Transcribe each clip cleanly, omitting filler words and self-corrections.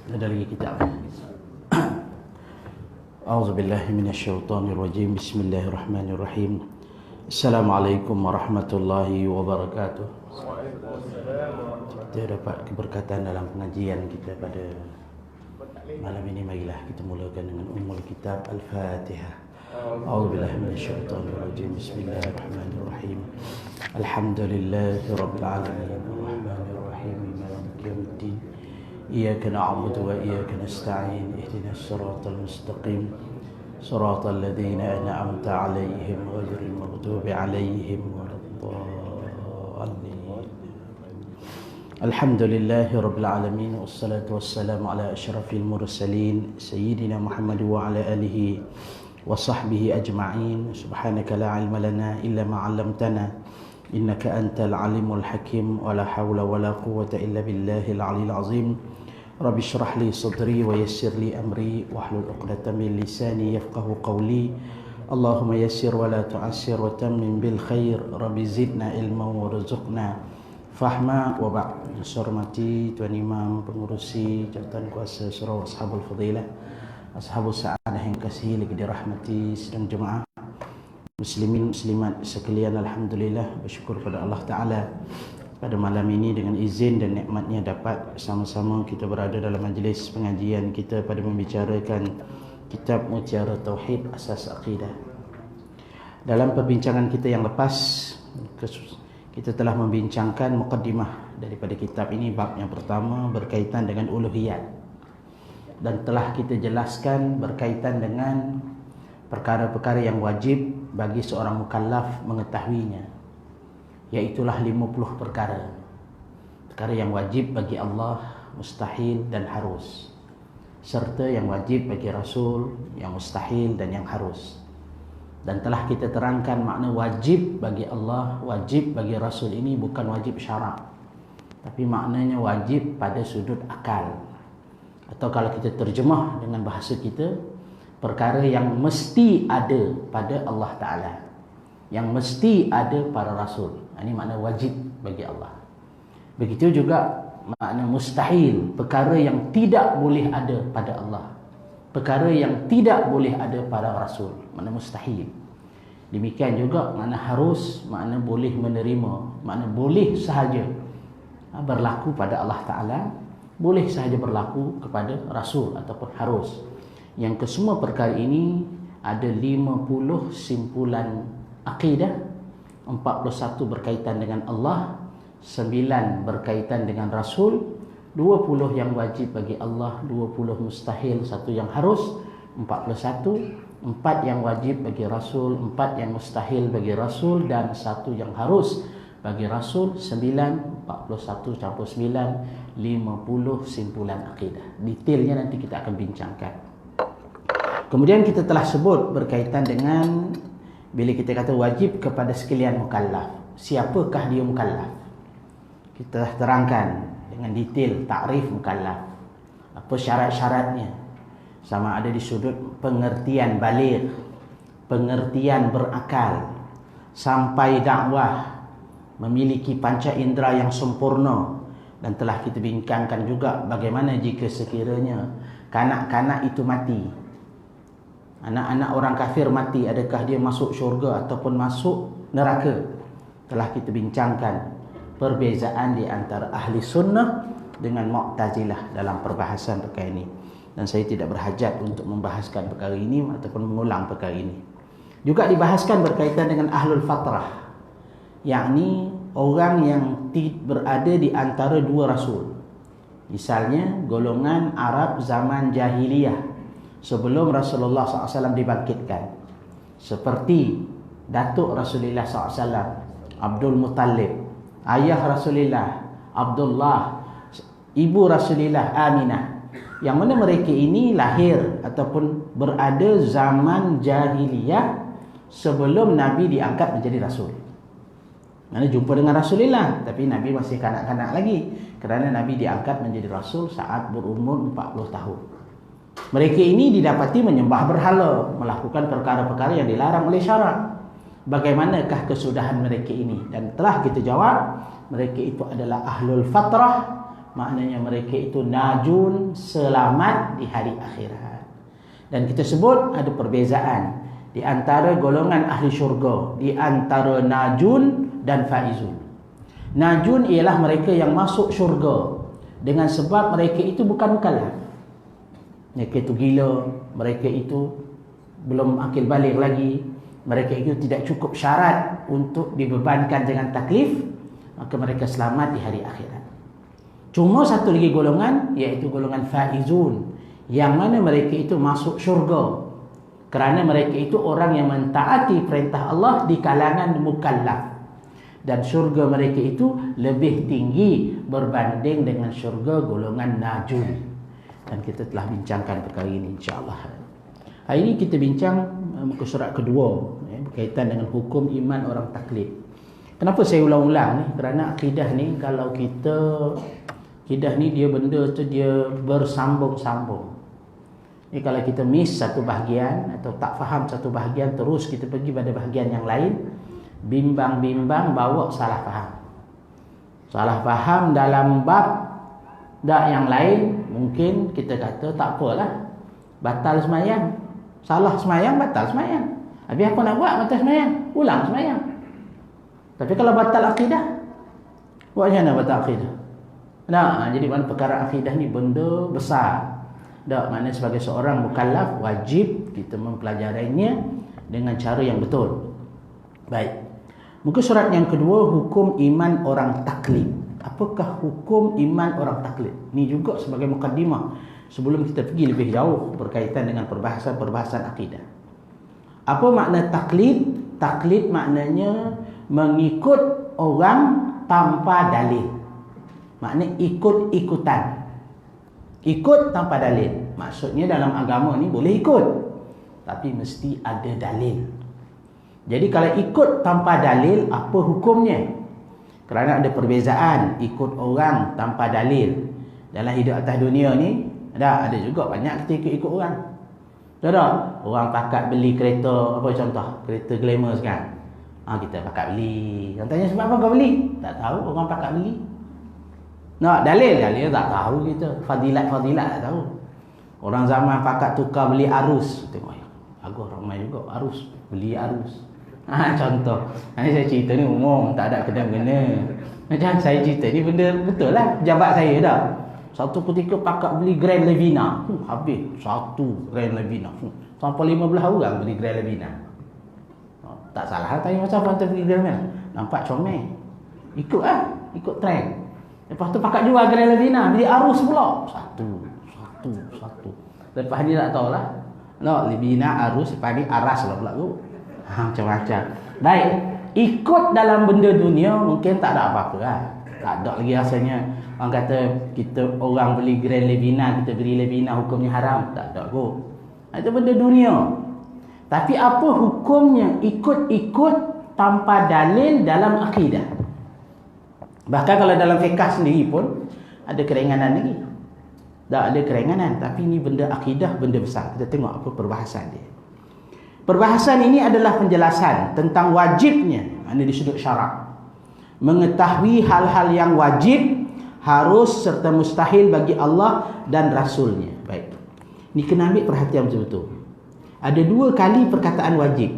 Ada lagi kitab. A'udzubillahi minasyaitonirrajim. Bismillahirrahmanirrahim. Assalamualaikum warahmatullahi wabarakatuh. Kita dapat keberkatan dalam pengajian kita pada malam ini. Marilah kita mulakan dengan ummul kitab Al-Fatihah. A'udzubillahi minasyaitonirrajim. Bismillahirrahmanirrahim. Alhamdulillahi rabbil alamin. Arrahmanirrahim. Maliki yaumiddin. إياك نعبد وإياك نستعين اهدنا الصراط المستقيم صراط الذين أنعمت عليهم غير المغضوب عليهم ولا الضالين. الحمد لله رب العالمين والصلاة والسلام على أشرف المرسلين سيدنا محمد وعلى آله وصحبه أجمعين. سبحانك لا علم لنا إلا ما علمتنا إنك أنت العليم الحكيم ولا حول ولا قوة إلا بالله العلي العظيم. رب اشرح لي صدري ويسر لي أمري واحلل عقدة من لساني يفقه قولي. اللهم يسر ولا تعسر وتمم بالخير. رب زدنا علما وارزقنا fahma. Wa ba'd. Hormati Tuan Imam, pengurusi jabatan kuasa surau Ashabul Fadilah, Ashabul Sa'adah yang kasih lagi dirahmati sidang jemaah muslimin muslimat sekalian. Alhamdulillah, bersyukur pada Allah Ta'ala pada malam ini dengan izin dan nikmatnya dapat sama-sama kita berada dalam majlis pengajian kita pada membicarakan kitab Mutiara Tauhid Asas Aqidah. Dalam perbincangan kita yang lepas, kita telah membincangkan muqaddimah daripada kitab ini. Bab yang pertama berkaitan dengan uluhiyat, dan telah kita jelaskan berkaitan dengan perkara-perkara yang wajib bagi seorang mukallaf mengetahuinya, iaitulah 50 perkara. Perkara yang wajib bagi Allah, mustahil dan harus, serta yang wajib bagi Rasul, yang mustahil dan yang harus. Dan telah kita terangkan makna wajib bagi Allah, wajib bagi Rasul ini bukan wajib syarak, tapi maknanya wajib pada sudut akal, atau kalau kita terjemah dengan bahasa kita, perkara yang mesti ada pada Allah Ta'ala, yang mesti ada pada Rasul. Ini makna wajib bagi Allah. Begitu juga makna mustahil, perkara yang tidak boleh ada pada Allah, perkara yang tidak boleh ada pada Rasul, makna mustahil. Demikian juga makna harus, makna boleh menerima, makna boleh sahaja berlaku pada Allah Ta'ala, boleh sahaja berlaku kepada Rasul ataupun harus. Yang kesemua perkara ini ada 50 simpulan akidah. 41 berkaitan dengan Allah, 9 berkaitan dengan Rasul, 20 yang wajib bagi Allah, 20 mustahil, 1 yang harus, 41, 4 yang wajib bagi Rasul, 4 yang mustahil bagi Rasul, dan 1 yang harus bagi Rasul. 9, 41 campur 9, 50 simpulan akidah. Detailnya nanti kita akan bincangkan. Kemudian kita telah sebut berkaitan dengan bila kita kata wajib kepada sekalian mukallaf, siapakah dia mukallaf? Kita telah terangkan dengan detail takrif mukallaf, apa syarat-syaratnya, sama ada di sudut pengertian baligh, pengertian berakal, sampai dakwah, memiliki panca indera yang sempurna. Dan telah kita bincangkan juga bagaimana jika sekiranya kanak-kanak itu mati, anak-anak orang kafir mati, adakah dia masuk syurga ataupun masuk neraka? Telah kita bincangkan perbezaan di antara ahli sunnah dengan Mu'tazilah dalam perbahasan perkara ini, dan saya tidak berhajat untuk membahaskan perkara ini ataupun mengulang perkara ini. Juga dibahaskan berkaitan dengan ahlul fatrah, yakni orang yang berada di antara dua rasul. Misalnya golongan Arab zaman jahiliyah sebelum Rasulullah SAW dibangkitkan, seperti datuk Rasulullah SAW Abdul Muttalib, ayah Rasulullah Abdullah, ibu Rasulullah Aminah, yang mana mereka ini lahir ataupun berada zaman jahiliyah sebelum Nabi diangkat menjadi Rasul. Mana jumpa dengan Rasulullah, tapi Nabi masih kanak-kanak lagi, kerana Nabi diangkat menjadi Rasul saat berumur 40 tahun. Mereka ini didapati menyembah berhala, melakukan perkara-perkara yang dilarang oleh syarak. Bagaimanakah kesudahan mereka ini? Dan telah kita jawab, mereka itu adalah ahlul fatrah, maknanya mereka itu najun, selamat di hari akhirat. Dan kita sebut ada perbezaan di antara golongan ahli syurga, di antara najun dan faizun. Najun ialah mereka yang masuk syurga dengan sebab mereka itu bukan mukallaf. Mereka itu gila, mereka itu belum akil balik lagi, mereka itu tidak cukup syarat untuk dibebankan dengan taklif, maka mereka selamat di hari akhirat. Cuma satu lagi golongan, iaitu golongan faizun, yang mana mereka itu masuk syurga kerana mereka itu orang yang mentaati perintah Allah di kalangan mukallaf, dan syurga mereka itu lebih tinggi berbanding dengan syurga golongan najun. Dan kita telah bincangkan perkara ini insya-Allah. Hari ini kita bincang muka surat kedua berkaitan dengan hukum iman orang taklid. Kenapa saya ulang-ulang ni? Kerana akidah ni, kalau akidah ni dia benda tu dia bersambung-sambung. Ni kalau kita miss satu bahagian atau tak faham satu bahagian, terus kita pergi pada bahagian yang lain, bimbang-bimbang bawa salah faham. Salah faham dalam bab dak yang lain, mungkin kita kata tak apalah, batal semayang. Salah semayang, batal semayang. Habis apa nak buat batal semayang? Ulang semayang. Tapi kalau batal akidah, buat macam mana batal akidah? Nah, jadi mana perkara akidah ni benda besar. Tak, maknanya sebagai seorang mukallaf wajib kita mempelajarinya dengan cara yang betul. Baik. Muka surat yang kedua, hukum iman orang taklid. Apakah hukum iman orang taklid? Ini juga sebagai mukaddimah sebelum kita pergi lebih jauh berkaitan dengan perbahasan-perbahasan akidah. Apa makna taklid? Taklid maknanya mengikut orang tanpa dalil. Maknanya ikut-ikutan. Ikut tanpa dalil. Maksudnya dalam agama ni boleh ikut, tapi mesti ada dalil. Jadi kalau ikut tanpa dalil, apa hukumnya? Kerana ada perbezaan ikut orang tanpa dalil. Dalam hidup atas dunia ni, ada juga banyak kita ikut-ikut orang. Tahu tak? Orang pakat beli kereta, apa contoh? Kereta glamour sekarang. Kita pakat beli. Yang tanya sebab apa kau beli? Tak tahu, orang pakat beli. Nak dalil tak tahu kita. Fadilat tak tahu. Orang zaman pakat tukar beli arus. Tengok ya, aku ramai juga arus, beli arus. Contoh. Ini saya cerita ni umum, tak ada kena-mengena. Macam saya cerita ni benda betul lah. Jabat saya dah. Satu ketika pakat beli Grand Levina. Habis satu Grand Levina. Sampai 15 orang beli Grand Levina. Tak salah tanya macam apa beli Grand Levina. Nampak comel. Ikut ikut trend. Lepas tu pakat jual Grand Levina, beli arus pula. Satu. Lepas ni tak tahulah. No, Levina arus, lepas ni aras lah pula tu. Macam-macam. Baik, ikut dalam benda dunia mungkin tak ada apa-apa lah. Tak ada lagi rasanya orang kata kita orang beli Grand Levina, kita beli Levina hukumnya haram. Tak ada kot. Itu benda dunia. Tapi apa hukumnya ikut-ikut tanpa dalil dalam akidah? Bahkan kalau dalam fiqh sendiri pun ada keringanan lagi. Tak ada keringanan, tapi ini benda akidah, benda besar. Kita tengok apa perbahasan dia. Perbahasan ini adalah penjelasan tentang wajibnya, di sudut syarak, mengetahui hal-hal yang wajib, harus serta mustahil bagi Allah dan Rasulnya. Baik. Ini kena ambil perhatian betul-betul. Ada dua kali perkataan wajib.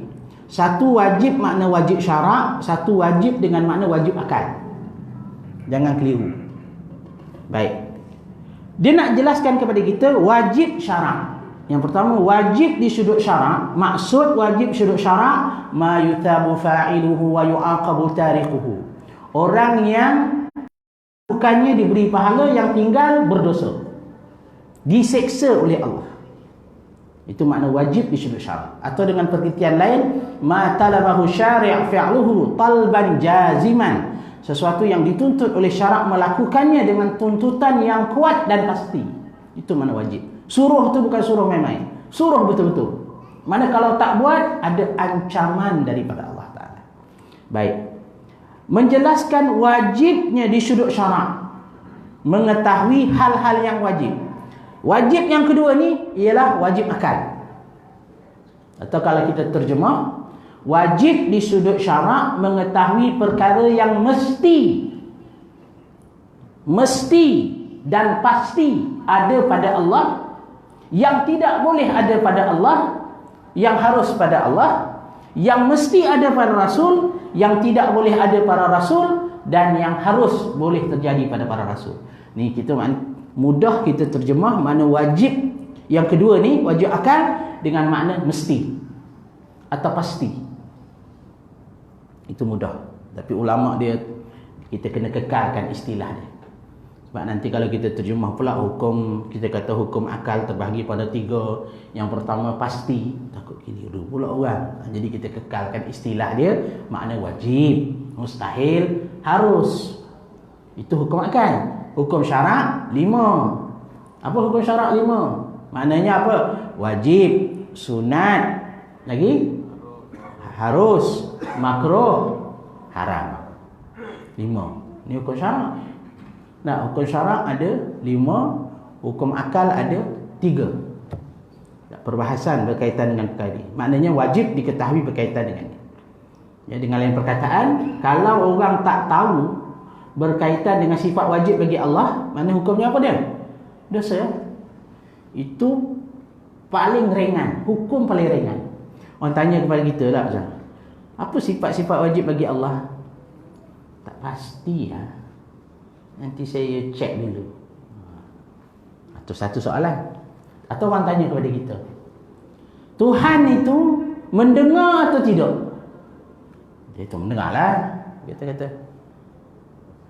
Satu wajib makna wajib syarak, satu wajib dengan makna wajib akal. Jangan keliru. Baik. Dia nak jelaskan kepada kita wajib syarak. Yang pertama, wajib di sudut syarak. Maksud wajib sudut syarak, ma yuthabu fa'iluhu wa yu'aqabu tarikuhu. Orang yang bukannya diberi pahala, yang tinggal berdosa, diseksa oleh Allah. Itu makna wajib di sudut syarak. Atau dengan pengertian lain, ma talabahu syari' fi'luhu talban jaziman. Sesuatu yang dituntut oleh syarak melakukannya dengan tuntutan yang kuat dan pasti. Itu mana wajib. Suruh tu bukan suruh main-main. Suruh betul-betul. Mana kalau tak buat, ada ancaman daripada Allah Ta'ala. Baik. Menjelaskan wajibnya di sudut syarak, mengetahui hal-hal yang wajib. Wajib yang kedua ni ialah wajib akal. Atau kalau kita terjemah, wajib di sudut syarak mengetahui perkara yang mesti dan pasti ada pada Allah, yang tidak boleh ada pada Allah, yang harus pada Allah, yang mesti ada pada Rasul, yang tidak boleh ada pada Rasul, dan yang harus boleh terjadi pada para Rasul. Ni kita mudah kita terjemah makna wajib. Yang kedua ni wajib akal dengan makna mesti atau pasti. Itu mudah. Tapi ulama dia, kita kena kekalkan istilah dia. Sebab nanti kalau kita terjemah pula hukum, kita kata hukum akal terbahagi pada 3. Yang pertama pasti, takut keliru pula orang. Jadi kita kekalkan istilah dia, makna wajib, mustahil, harus. Itu hukum akal. Hukum syarak 5. Apa hukum syarak 5? Maknanya apa? Wajib, sunat, lagi harus, makruh, haram. 5. Ini hukum syarak. Nah, hukum syarak ada 5, hukum akal ada 3. Perbahasan berkaitan dengan perkara ini. Maknanya wajib diketahui berkaitan dengan ini. Ya, dengan lain perkataan, kalau orang tak tahu berkaitan dengan sifat wajib bagi Allah, mana hukumnya apa dia? Dosa. Itu paling ringan, hukum paling ringan. Orang tanya kepada kita lah, apa sifat-sifat wajib bagi Allah? Tak pasti ya. Nanti saya cek dulu. Atau satu soalan. Atau orang tanya kepada kita, Tuhan itu mendengar atau tidak? Dia itu mendengar lah. Kita kata,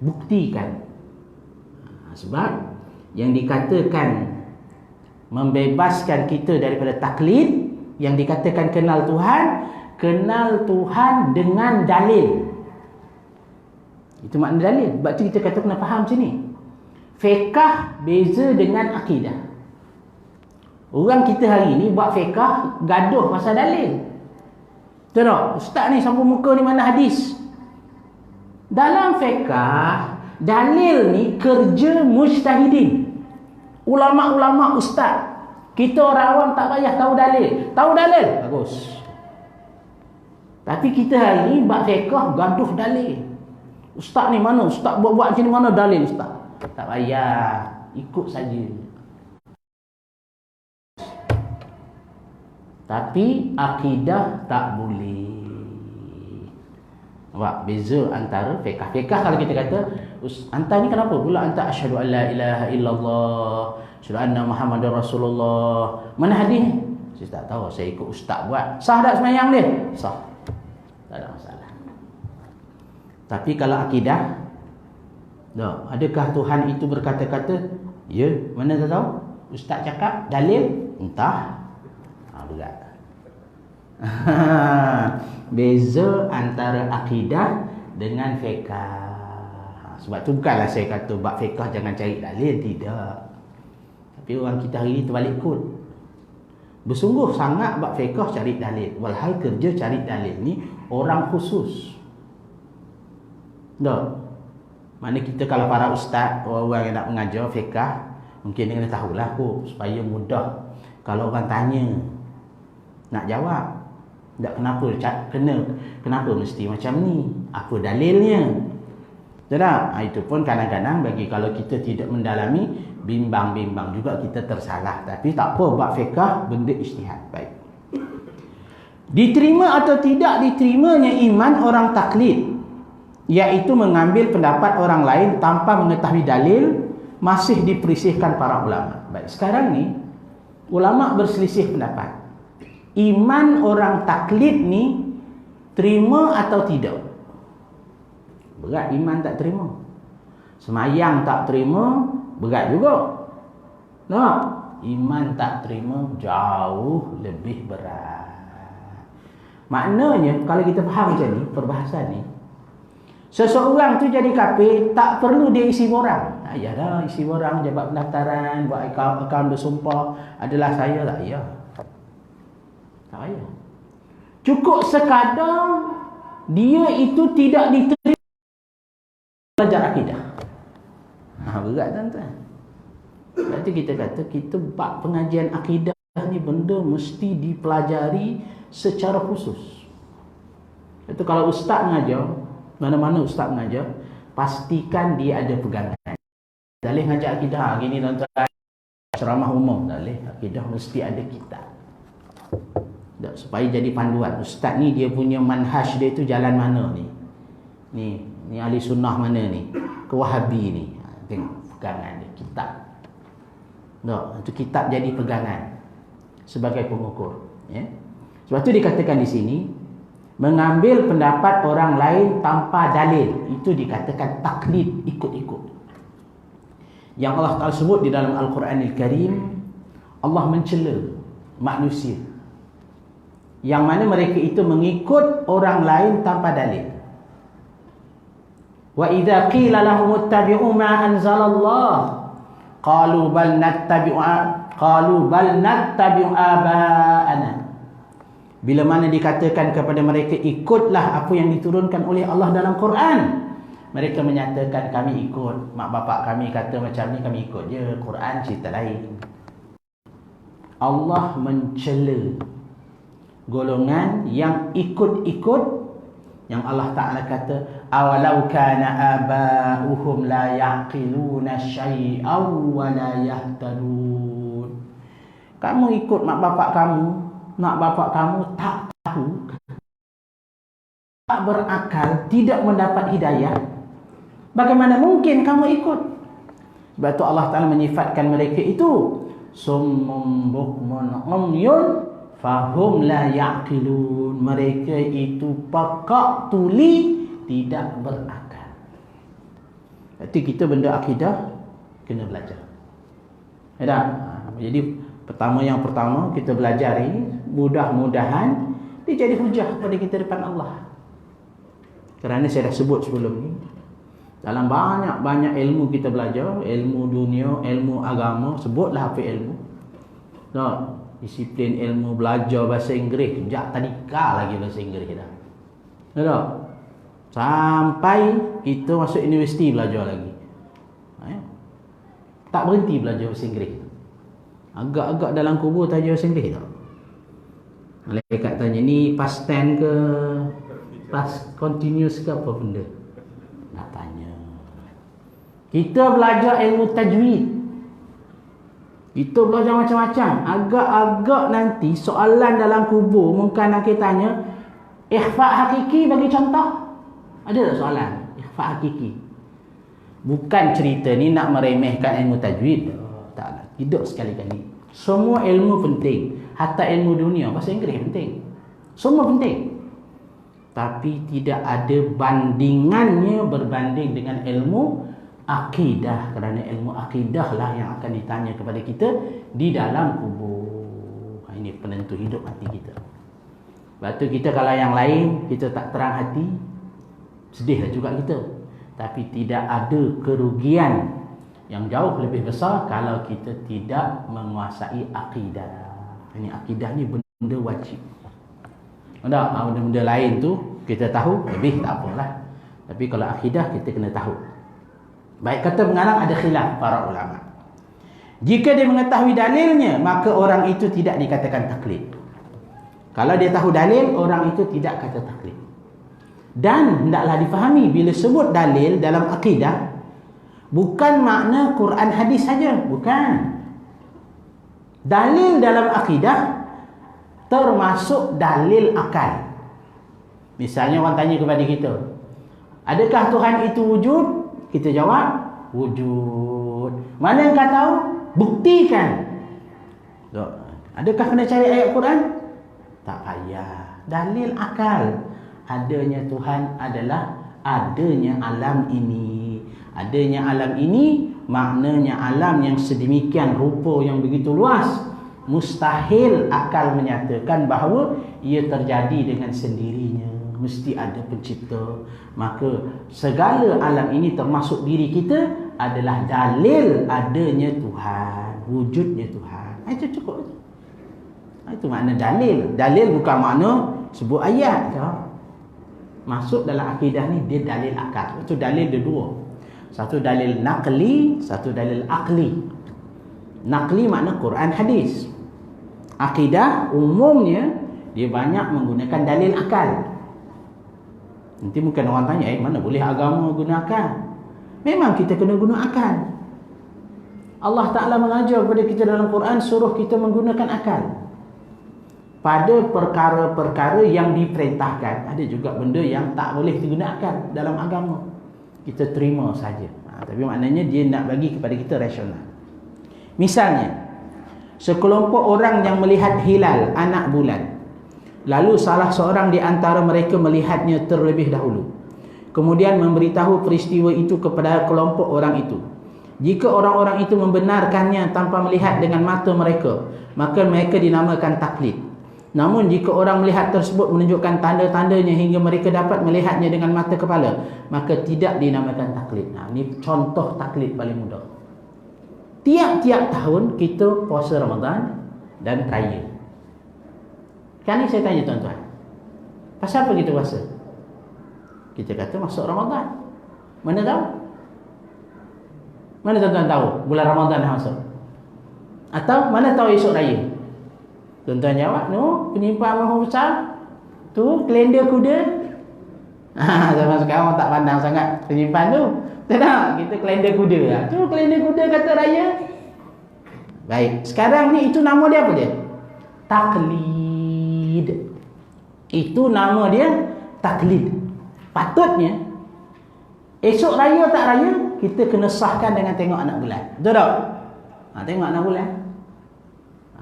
buktikan. Sebab yang dikatakan membebaskan kita daripada taklid, yang dikatakan kenal Tuhan dengan dalil. Itu makna dalil. Sebab tu kita kata kena faham sini. Fiqh beza dengan akidah. Orang kita hari ni buat fiqh gaduh pasal dalil. Betul tak? Ustaz ni sampul muka ni mana hadis? Dalam fiqh, dalil ni kerja mujtahidin. Ulama-ulama ustaz. Kita orang awam tak payah tahu dalil. Tahu dalil? Bagus. Tapi kita hari ni buat fiqh gaduh dalil. Ustaz ni mana? Ustaz buat-buat macam ni mana dalil ustaz? Tak payah, ikut saja. Tapi akidah tak boleh. Nampak beza antara fiqh. Fiqh kalau kita kata, anta ni kenapa pula anta asyhadu an la ilaha illallah, asyhadu anna Muhammadar Rasulullah. Mana hadis ni? Saya tak tahu, saya ikut ustaz buat. Sah tak sembahyang dia? Sah. Tak ada masalah. Tapi kalau akidah, adakah Tuhan itu berkata-kata? Ya, mana tak tahu? Ustaz cakap, dalil? Entah. Berat. Beza antara akidah dengan fiqh. Sebab tu bukanlah saya kata bab fiqh jangan cari dalil, tidak. Tapi orang kita hari ni terbalik kod. Bersungguh sangat bab fiqh cari dalil. Walhal kerja cari dalil ni orang khusus. Tak. Mana kita kalau para ustaz, orang yang nak mengajar fiqh, mungkin dia kena tahulah kok, supaya mudah. Kalau orang tanya, nak jawab. Tak kenapa mesti macam ni? Apa dalilnya? Tak? Itu pun kadang-kadang bagi kalau kita tidak mendalami, bimbang-bimbang juga kita tersalah. Tapi tak apa, bab fiqh benda ijtihad. Baik. Diterima atau tidak diterimanya iman orang taklid, iaitu mengambil pendapat orang lain tanpa mengetahui dalil, masih diperselisihkan para ulama. Baik, sekarang ni ulama berselisih pendapat. Iman orang taklid ni terima atau tidak? Berat iman tak terima. Semayang tak terima, berat juga. Tak? Iman tak terima jauh lebih berat. Maknanya kalau kita faham macam ni, perbahasan ni, seseorang tu jadi kafir, tak perlu dia isi borang. Ya dah, isi borang, jabat pendaftaran, buat akaun bersumpah, adalah saya, tak payah. Tak payah. Cukup sekadar dia itu tidak diterima belajar akidah. Berat tuan-tuan. Berarti kita kata, kita bab pengajian akidah ni benda mesti dipelajari secara khusus. Itu kalau ustaz mengajar, mana-mana ustaz mengajar, pastikan dia ada pegangan. Tak boleh ngajak akidah gini tuan-tuan. Ceramah umum tak boleh. Akidah mesti ada kitab. Tak, supaya jadi panduan. Ustaz ni dia punya manhaj dia tu jalan mana ni? Ni ahli sunnah mana ni? Ke Wahabi ni? Tengok pegangan dia, kitab. Tak, itu kitab jadi pegangan sebagai pengukur. Ya? Sebab tu dikatakan di sini, mengambil pendapat orang lain tanpa dalil, itu dikatakan taklid, ikut-ikut. Yang Allah Ta'ala sebut di dalam Al-Quranil Karim, Allah mencela manusia yang mana mereka itu mengikut orang lain tanpa dalil. Wa idza qila lahum ittabi'u ma anzalallah qalu bal nattabi'u aba'ana. Bila mana dikatakan kepada mereka ikutlah apa yang diturunkan oleh Allah dalam Quran, mereka menyatakan kami ikut mak bapak kami kata macam ni, kami ikut je. Quran cerita lain. Allah mencela golongan yang ikut-ikut, yang Allah Ta'ala kata awalau kana aba'uhum la yaqiluna syai'aw wa la yahtadun. Kamu ikut mak bapak kamu tak tahu, tak berakal, tidak mendapat hidayah, bagaimana mungkin kamu ikut? Sebab tu Allah Ta'ala menyifatkan mereka itu summum bukmun umyun fahum la yaqilun. Mereka itu pekak tuli, tidak berakal. Berarti kita benda akidah kena belajar. Jadi yang pertama kita belajar ini, mudah-mudahan dia jadi hujah kepada kita depan Allah. Kerana saya dah sebut sebelum ni, dalam banyak ilmu kita belajar, ilmu dunia, ilmu agama, sebutlah apa ilmu. Tak, disiplin ilmu belajar bahasa Inggeris, sejak tadika lagi bahasa Inggeris dah. Tak? Sampai kita masuk universiti belajar lagi. Tak berhenti belajar bahasa Inggeris. Agak-agak dalam kubur tak ajar bahasa Inggeris tak? Malaikat tanya, ni past tense ke past continuous ke apa benda? Nak tanya. Kita belajar ilmu tajwid, kita belajar macam-macam. Agak-agak nanti soalan dalam kubur mungkin nak kita tanya, ikhfa hakiki bagi contoh. Ada tak soalan ikhfa hakiki? Bukan cerita ni nak meremehkan ilmu tajwid. Taklah, tidak sekali-kali. Semua ilmu penting, hatta ilmu dunia, bahasa Inggeris penting. Semua penting. Tapi tidak ada bandingannya berbanding dengan ilmu akidah, kerana ilmu akidah lah yang akan ditanya kepada kita di dalam kubur. Ini penentu hidup mati kita. Sebab tu kita kalau yang lain kita tak terang hati, sedihlah juga kita. Tapi tidak ada kerugian yang jauh lebih besar kalau kita tidak menguasai akidah. Ini akidah ni benda wajib. Benda-benda lain tu kita tahu lebih tak apalah. Tapi kalau akidah kita kena tahu. Baik kata pengarang ada khilaf para ulama. Jika dia mengetahui dalilnya, maka orang itu tidak dikatakan taklid. Kalau dia tahu dalil, orang itu tidak kata taklid. Dan hendaklah difahami, bila sebut dalil dalam akidah, bukan makna Quran hadis saja, bukan. Dalil dalam akidah termasuk dalil akal. Misalnya orang tanya kepada kita, adakah Tuhan itu wujud? Kita jawab, wujud. Mana yang kau tahu? Buktikan. Adakah kena cari ayat Quran? Tak payah. Dalil akal. Adanya Tuhan adalah adanya alam ini. Adanya alam ini maknanya alam yang sedemikian rupa, yang begitu luas. Mustahil akal menyatakan bahawa ia terjadi dengan sendirinya. Mesti ada pencipta. Maka segala alam ini termasuk diri kita adalah dalil adanya Tuhan, wujudnya Tuhan. Itu cukup. Itu makna dalil. Dalil bukan makna sebut ayat. Masuk dalam akidah ni dia dalil akal. Itu dalil dia dua. Satu dalil naqli, satu dalil akli. Naqli makna Quran hadis. Akidah umumnya dia banyak menggunakan dalil akal. Nanti mungkin orang tanya, mana boleh agama guna akal? Memang kita kena guna akal. Allah Ta'ala mengajar kepada kita dalam Quran, suruh kita menggunakan akal pada perkara-perkara yang diperintahkan. Ada juga benda yang tak boleh digunakan dalam agama, kita terima saja. Tapi maknanya dia nak bagi kepada kita rasional. Misalnya, sekelompok orang yang melihat hilal anak bulan, lalu salah seorang di antara mereka melihatnya terlebih dahulu, kemudian memberitahu peristiwa itu kepada kelompok orang itu. Jika orang-orang itu membenarkannya tanpa melihat dengan mata mereka, maka mereka dinamakan taklid. Namun jika orang melihat tersebut menunjukkan tanda-tandanya hingga mereka dapat melihatnya dengan mata kepala, maka tidak dinamakan taklid. Ini contoh taklid paling mudah. Tiap-tiap tahun kita puasa Ramadan dan raya. Kan ni saya tanya tuan-tuan, pasal apa kita puasa? Kita kata masuk Ramadan. Mana tahu? Mana tuan-tuan tahu bulan Ramadan dah masuk? Atau mana tahu esok raya? Tuan-tuan jawab, no, penyimpan mahu besar tu, kalender kuda. Zaman sekarang tak pandang sangat penyimpan tu. Tak, kita kalender kuda. Tu kalender kuda kata raya. Baik, sekarang ni itu nama dia apa dia? Taklid. Itu nama dia taklid. Patutnya esok raya tak raya, kita kena sahkan dengan tengok anak bulan. Betul tak? Tengok anak bulan.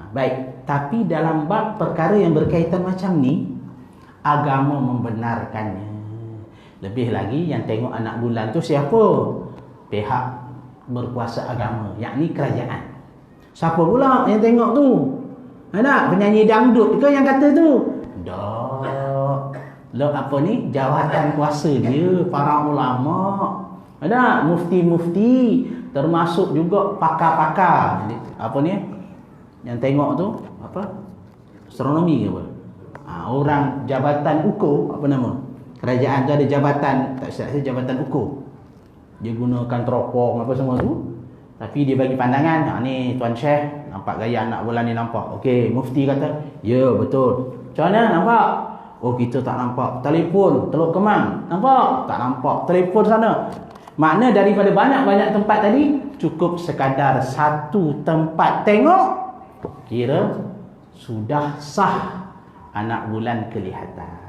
Baik, tapi dalam bab perkara yang berkaitan macam ni, agama membenarkannya. Lebih lagi yang tengok anak bulan tu siapa? Pihak berkuasa agama, yakni kerajaan. Siapa pula yang tengok tu? Ada penyanyi dangdut ke yang kata tu? Tak. Lo apa ni? Jawatan kuasa dia, para ulama. Ada mufti-mufti, termasuk juga pakar-pakar. Apa ni? Yang tengok tu apa? Astronomi ke apa? Orang jabatan ukur, apa nama? Kerajaan tu ada jabatan, tak silap saya jabatan ukur. Dia gunakan teropong apa semua tu. Tapi dia bagi pandangan, ni Tuan Syekh, nampak gaya anak bulan ni nampak. Okey, mufti kata, ya betul. Macam mana nampak? Oh, kita tak nampak. Telefon Teluk Kemang, nampak? Tak nampak. Telefon sana. Makna daripada banyak-banyak tempat tadi, cukup sekadar satu tempat tengok, kira sudah sah anak bulan kelihatan.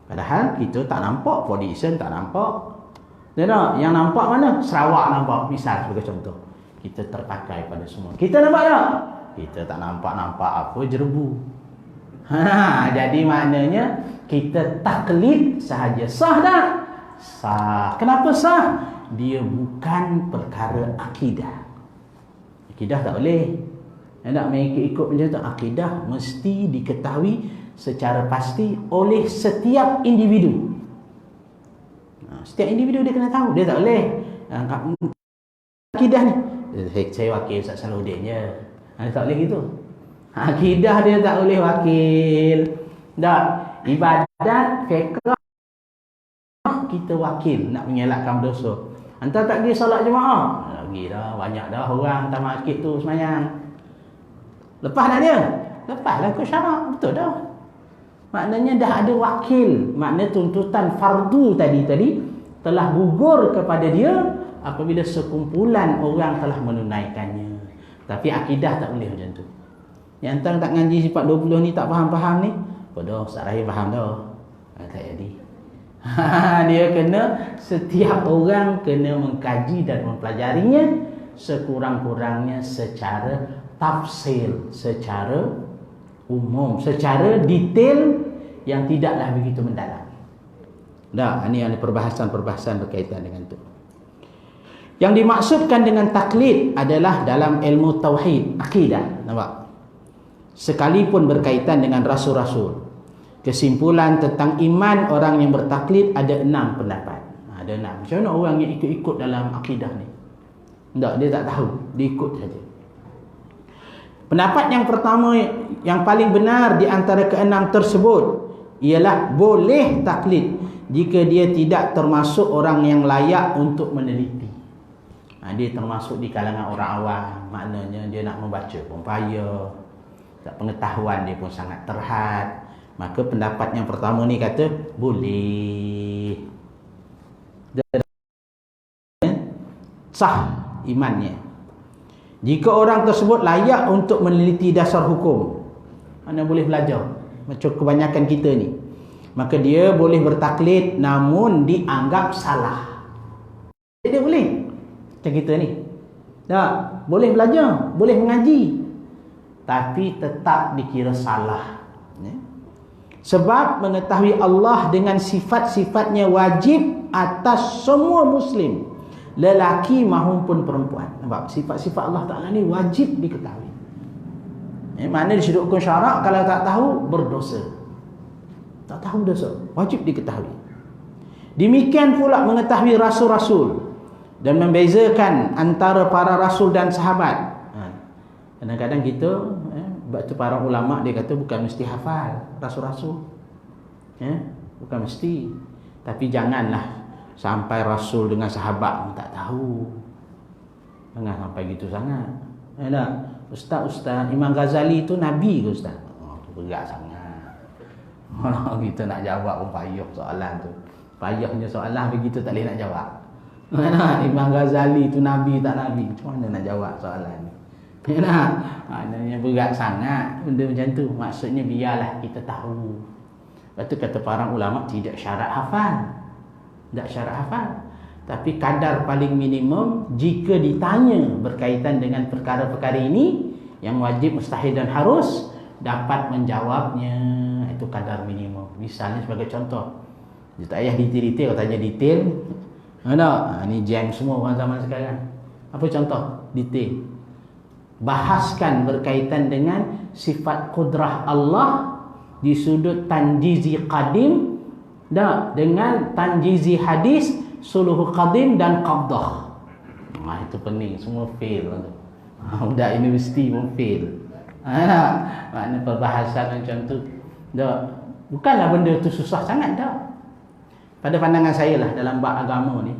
Padahal kita tak nampak, Port-Dickson tak nampak. Tengok, yang nampak mana? Sarawak nampak. Misal sebagai contoh. Kita terpakai pada semua. Kita nampak tak? Kita tak nampak-nampak apa jerebu. Jadi maknanya kita taklid sahaja. Sah tak? Sah. Kenapa sah? Dia bukan perkara akidah. Akidah tak boleh. Nak ikut macam tu, akidah mesti diketahui secara pasti oleh setiap individu. Setiap individu dia kena tahu. Dia tak boleh akidah ni, saya wakil Ustaz Salahuddin je. Dia tak boleh gitu. Akidah dia tak boleh wakil. Tak. Ibadat, fiqh, kita wakil nak mengelakkan dosa. Hantar tak pergi solat jemaah? Lagi dah, banyak dah orang hantar masjid tu semayang. Lepas dah dia? Lepas lah ikut syarak. Betul dah. Maknanya dah ada wakil. Maknanya tuntutan fardu tadi telah gugur kepada dia apabila sekumpulan orang telah menunaikannya. Tapi akidah tak boleh macam tu. Yang tak ngaji sifat 20 ni tak faham-faham ni, bodoh, Ustaz Rahim faham dah. Tak jadi. Dia kena, setiap orang kena mengkaji dan mempelajarinya sekurang-kurangnya secara tafsir, secara umum, secara detail yang tidaklah begitu mendalam. Dah, ini ada perbahasan-perbahasan berkaitan dengan itu. Yang dimaksudkan dengan taklid adalah dalam ilmu tauhid, akidah, nampak? Sekalipun berkaitan dengan rasul-rasul. Kesimpulan tentang iman orang yang bertaklid ada 6 pendapat. Ada 6. Macam mana orang yang ikut-ikut dalam akidah ni? Tak, dia tak tahu, dia ikut saja. Pendapat yang pertama yang paling benar di antara ke-6 tersebut ialah boleh taklid jika dia tidak termasuk orang yang layak untuk meneliti. Dia termasuk di kalangan orang awam. Maknanya dia nak membaca pun payah, pengetahuan dia pun sangat terhad. Maka pendapat yang pertama ni kata boleh, sah imannya. Jika orang tersebut layak untuk meneliti dasar hukum, mana boleh belajar macam kebanyakan kita ni, maka dia boleh bertaklid namun dianggap salah. Dia boleh macam kita ni, tak boleh belajar, boleh mengaji, tapi tetap dikira salah. Sebab mengetahui Allah dengan sifat-sifatnya wajib atas semua Muslim, lelaki maupun perempuan. Nampak? Sifat-sifat Allah Ta'ala ni wajib diketahui. Makna di sudut hukum syarak, kalau tak tahu berdosa. Tak tahu dosa, wajib diketahui. Demikian pula mengetahui rasul-rasul dan membezakan antara para rasul dan sahabat. Kadang-kadang kita sebab tu para ulama dia kata bukan mesti hafal rasul-rasul, bukan mesti. Tapi janganlah sampai rasul dengan sahabat pun tak tahu. Jangan sampai gitu sangat. Ustaz Imam Ghazali tu Nabi ke Ustaz? Tu berat sangat. Kalau kita nak jawab pun payah soalan tu. Payahnya soalan begitu tak boleh nak jawab. Imam Ghazali tu Nabi tak Nabi? Macam mana nak jawab soalan ni? Maknanya berat sangat benda macam tu. Maksudnya biarlah kita tahu. Lepas tu kata para ulama tidak syarat hafal. Tak syarat hafal, tapi kadar paling minimum jika ditanya berkaitan dengan perkara-perkara ini yang wajib, mustahil dan harus, dapat menjawabnya. Itu kadar minimum. Misalnya sebagai contoh, dia tak payah detail-detail, kalau tanya detail ni jam semua orang zaman sekarang. Apa contoh detail? Bahaskan berkaitan dengan sifat kudrah Allah di sudut tanjizi qadim dengan tanjizi hadis, suluh qadim dan qabdah. Itu pening, semua fail. Budak universiti pun fail. Makna perbahasan macam tu bukanlah benda tu susah sangat dah. Pada pandangan saya lah, dalam bab agama ni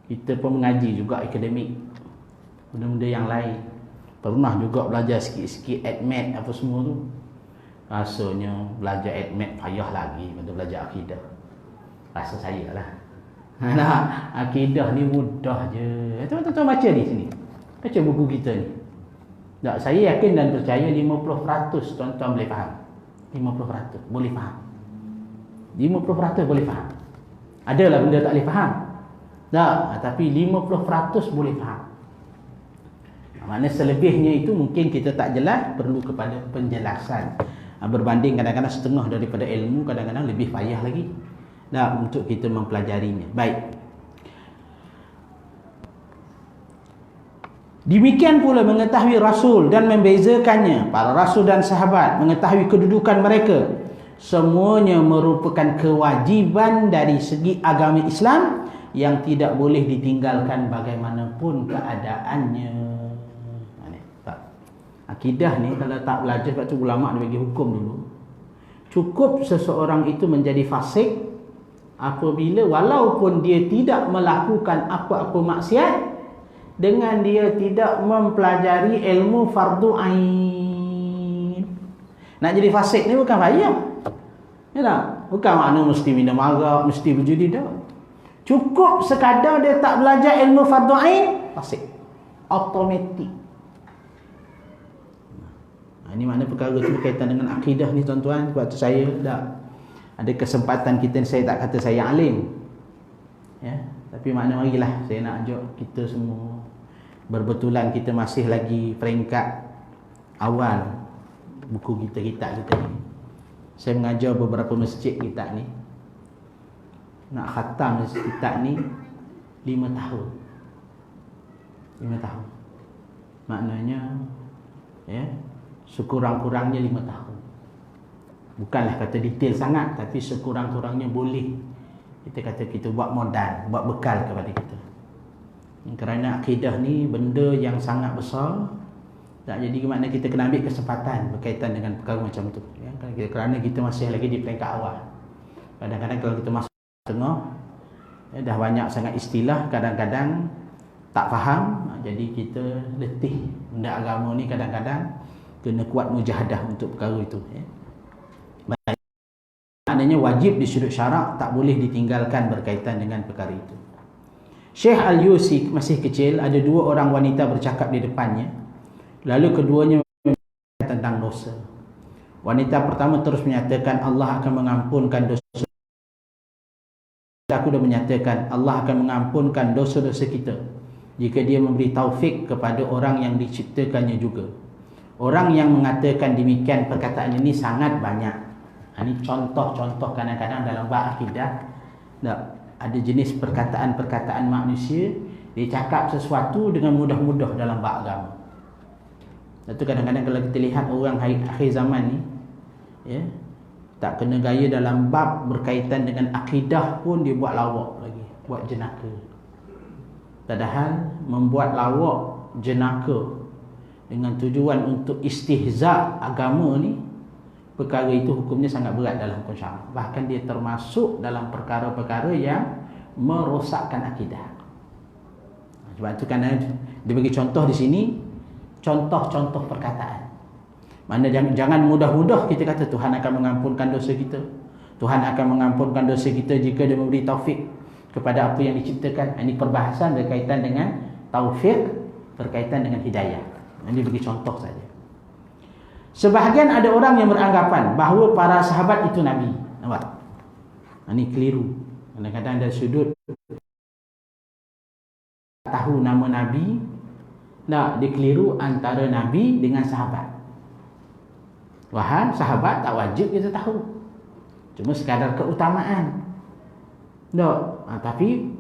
kita pun mengaji juga akademik, benda-benda yang lain. Pernah juga belajar sikit-sikit admat apa semua tu. Rasanya belajar admat payah lagi pada belajar akidah. Rasa saya lah. Akidah ni mudah je. Tuan-tuan baca di sini. Baca buku kita ni. Saya yakin dan percaya 50% tuan-tuan boleh faham. 50% boleh faham. 50% boleh faham. Adalah benda tak boleh faham. Tapi 50% boleh faham. Maknanya selebihnya itu mungkin kita tak jelas, perlu kepada penjelasan. Berbanding kadang-kadang setengah daripada ilmu, kadang-kadang lebih payah lagi untuk kita mempelajarinya. Baik. Demikian pula mengetahui rasul dan membezakannya, para rasul dan sahabat, mengetahui kedudukan mereka, semuanya merupakan kewajiban dari segi agama Islam yang tidak boleh ditinggalkan bagaimanapun keadaannya. Akidah ni kalau tak belajar, sebab tu ulama' dia bagi hukum dulu. Cukup seseorang itu menjadi fasik apabila walaupun dia tidak melakukan apa-apa maksiat, dengan dia tidak mempelajari ilmu fardu ain. Nak jadi fasik ni bukan payah. Ya tak? Bukan makna mesti minum arak, mesti berjudi dah. Cukup sekadar dia tak belajar ilmu fardu ain, fasik. Automatik. Ini makna perkara itu berkaitan dengan akidah ni tuan-tuan. Sebab tu saya ada kesempatan kita ni, saya tak kata saya alim, tapi makna marilah saya nak ajak kita semua. Berbetulan kita masih lagi peringkat awal buku kitab kita ni. Saya mengajar beberapa masjid kita ni. Nak khatam kitab ni 5 tahun. 5 tahun. Maknanya sekurang-kurangnya 5 tahun. Bukanlah kata detail sangat, tapi sekurang-kurangnya boleh kita kata kita buat modal, buat bekal kepada kita. Kerana akidah ni benda yang sangat besar. Tak, jadi makna kita kena ambil kesempatan berkaitan dengan perkara macam tu, kerana kita masih lagi di peringkat awal. Kadang-kadang kalau kita masuk tengah, dah banyak sangat istilah, kadang-kadang tak faham. Jadi kita letih. Benda agama ni kadang-kadang kena kuat mujahadah untuk perkara itu. Baik. Maknanya wajib di sudut syarak, tak boleh ditinggalkan berkaitan dengan perkara itu. Syekh Al-Yusi masih kecil, ada dua orang wanita bercakap di depannya. Lalu keduanya tentang dosa. Wanita pertama terus menyatakan Allah akan mengampunkan dosa. Aku dah menyatakan Allah akan mengampunkan dosa-dosa kita jika dia memberi taufik kepada orang yang diciptakannya juga. Orang yang mengatakan demikian, perkataan ini sangat banyak. Ini contoh-contoh kadang-kadang dalam bab akidah. Ada jenis perkataan-perkataan manusia, dia cakap sesuatu dengan mudah-mudah dalam bab agama. Itu kadang-kadang kalau kita lihat orang akhir zaman ni, ya, tak kena gaya dalam bab berkaitan dengan akidah pun dia buat lawak lagi, buat jenaka. Padahal membuat lawak jenaka dengan tujuan untuk istihza agama ni, perkara itu hukumnya sangat berat dalam hukum syarak. Bahkan dia termasuk dalam perkara-perkara yang merosakkan akidah. Sebab itu kan dia bagi contoh di sini, contoh-contoh perkataan. Mana jangan mudah-mudah kita kata Tuhan akan mengampunkan dosa kita. Tuhan akan mengampunkan dosa kita jika dia memberi taufik kepada apa yang diciptakan. Ini perbahasan berkaitan dengan taufik, berkaitan dengan hidayah. Ini bagi contoh saja. Sebahagian ada orang yang beranggapan bahawa para sahabat itu Nabi. Nampak? Ini keliru. Kadang-kadang dari sudut tahu nama Nabi, dia keliru antara Nabi dengan sahabat. Wahai sahabat tak wajib kita tahu, cuma sekadar keutamaan. Tapi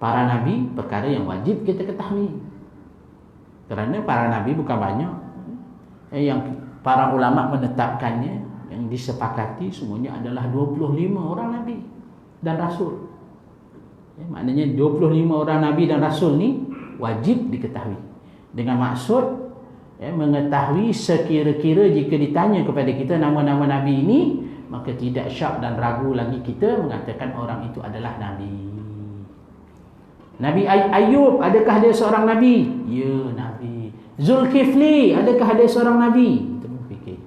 para Nabi perkara yang wajib kita ketahui. Kerana para Nabi bukan banyak. Yang para ulama menetapkannya, yang disepakati semuanya adalah 25 orang Nabi dan Rasul. Maknanya 25 orang Nabi dan Rasul ni wajib diketahui. Dengan maksud mengetahui sekira-kira jika ditanya kepada kita nama-nama Nabi ini, maka tidak syak dan ragu lagi kita mengatakan orang itu adalah Nabi. Nabi Ayub, adakah dia seorang Nabi? Ya, Nabi. Zulkifli, adakah dia seorang Nabi? Kita fikir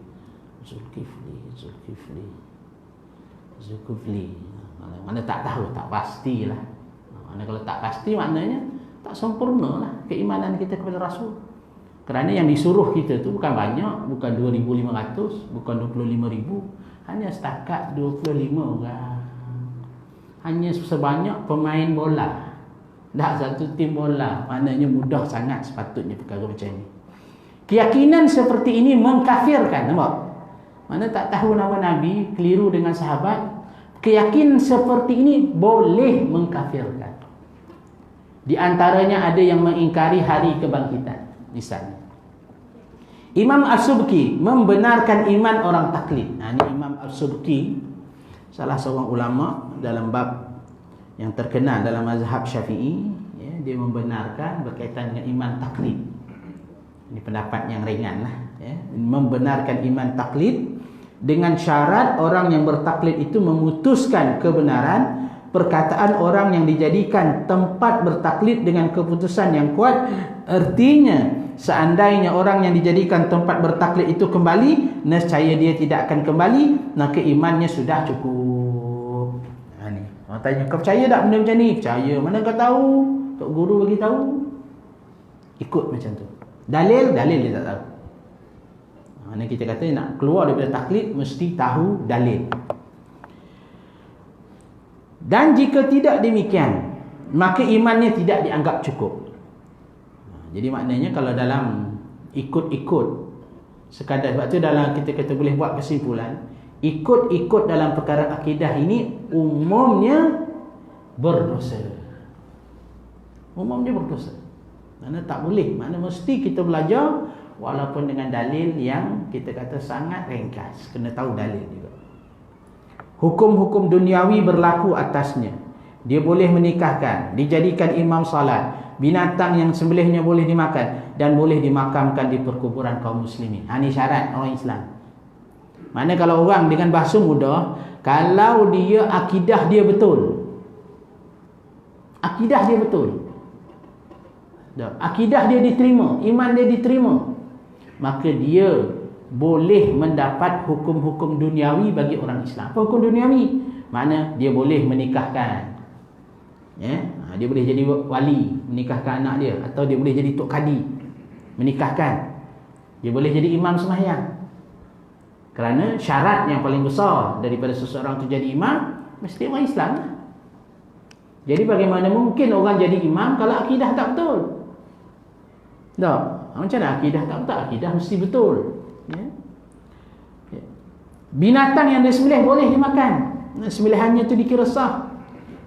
Zulkifli. Mana tak tahu, tak pastilah. Mana kalau tak pasti maknanya tak sempurna lah keimanan kita kepada Rasul. Kerana yang disuruh kita tu bukan banyak, bukan 2,500, bukan 25,000, hanya setakat 25 orang. Hanya sebanyak pemain bola. Tak satu tim bola. Maknanya mudah sangat sepatutnya perkara macam ni. Keyakinan seperti ini mengkafirkan. Nampak? Mana tak tahu nama Nabi, keliru dengan sahabat. Keyakinan seperti ini boleh mengkafirkan. Di antaranya ada yang mengingkari hari kebangkitan. Misalnya Imam As-Subki membenarkan iman orang taklid. Ini Imam As-Subki, salah seorang ulama dalam bab yang terkenal dalam mazhab Syafi'i, dia membenarkan berkaitan dengan iman taklid. Ini pendapat yang ringan lah, membenarkan iman taklid dengan syarat orang yang bertaklid itu memutuskan kebenaran perkataan orang yang dijadikan tempat bertaklid dengan keputusan yang kuat. Artinya seandainya orang yang dijadikan tempat bertaklid itu kembali, nescaya dia tidak akan kembali, maka imannya sudah cukup. Orang tanya, kau percaya tak benda macam ni? Percaya. Mana kau tahu? Tok guru bagi tahu. Ikut macam tu. Dalil dia tak tahu. Mana kita kata nak keluar daripada taklid mesti tahu dalil. Dan jika tidak demikian, maka imannya tidak dianggap cukup. Jadi maknanya kalau dalam ikut-ikut sekadar, sebab tu dalam kita kata boleh buat kesimpulan, ikut-ikut dalam perkara akidah ini umumnya berdosa. Umumnya berdosa. Mana tak boleh, mana mesti kita belajar walaupun dengan dalil yang kita kata sangat ringkas, kena tahu dalil juga. Hukum-hukum duniawi berlaku atasnya. Dia boleh menikahkan, dijadikan imam salat, binatang yang sembelihnya boleh dimakan dan boleh dimakamkan di perkuburan kaum muslimin. Ini syarat orang Islam. Mana kalau orang dengan bahasa mudah, kalau dia akidah dia betul, akidah dia betul, akidah dia diterima, iman dia diterima, maka dia boleh mendapat hukum-hukum duniawi bagi orang Islam. Apa hukum duniawi? Mana dia boleh menikahkan, Ya, dia boleh jadi wali, menikahkan anak dia, atau dia boleh jadi tok kadi, menikahkan. Dia boleh jadi imam sembahyang. Kerana syarat yang paling besar daripada seseorang itu jadi imam, mesti orang Islam lah. Jadi bagaimana mungkin orang jadi imam kalau akidah tak betul? Tak. Macam mana akidah tak betul? Akidah mesti betul. Ya. Binatang yang disembelih boleh dimakan. Sembelihannya itu dikira sah.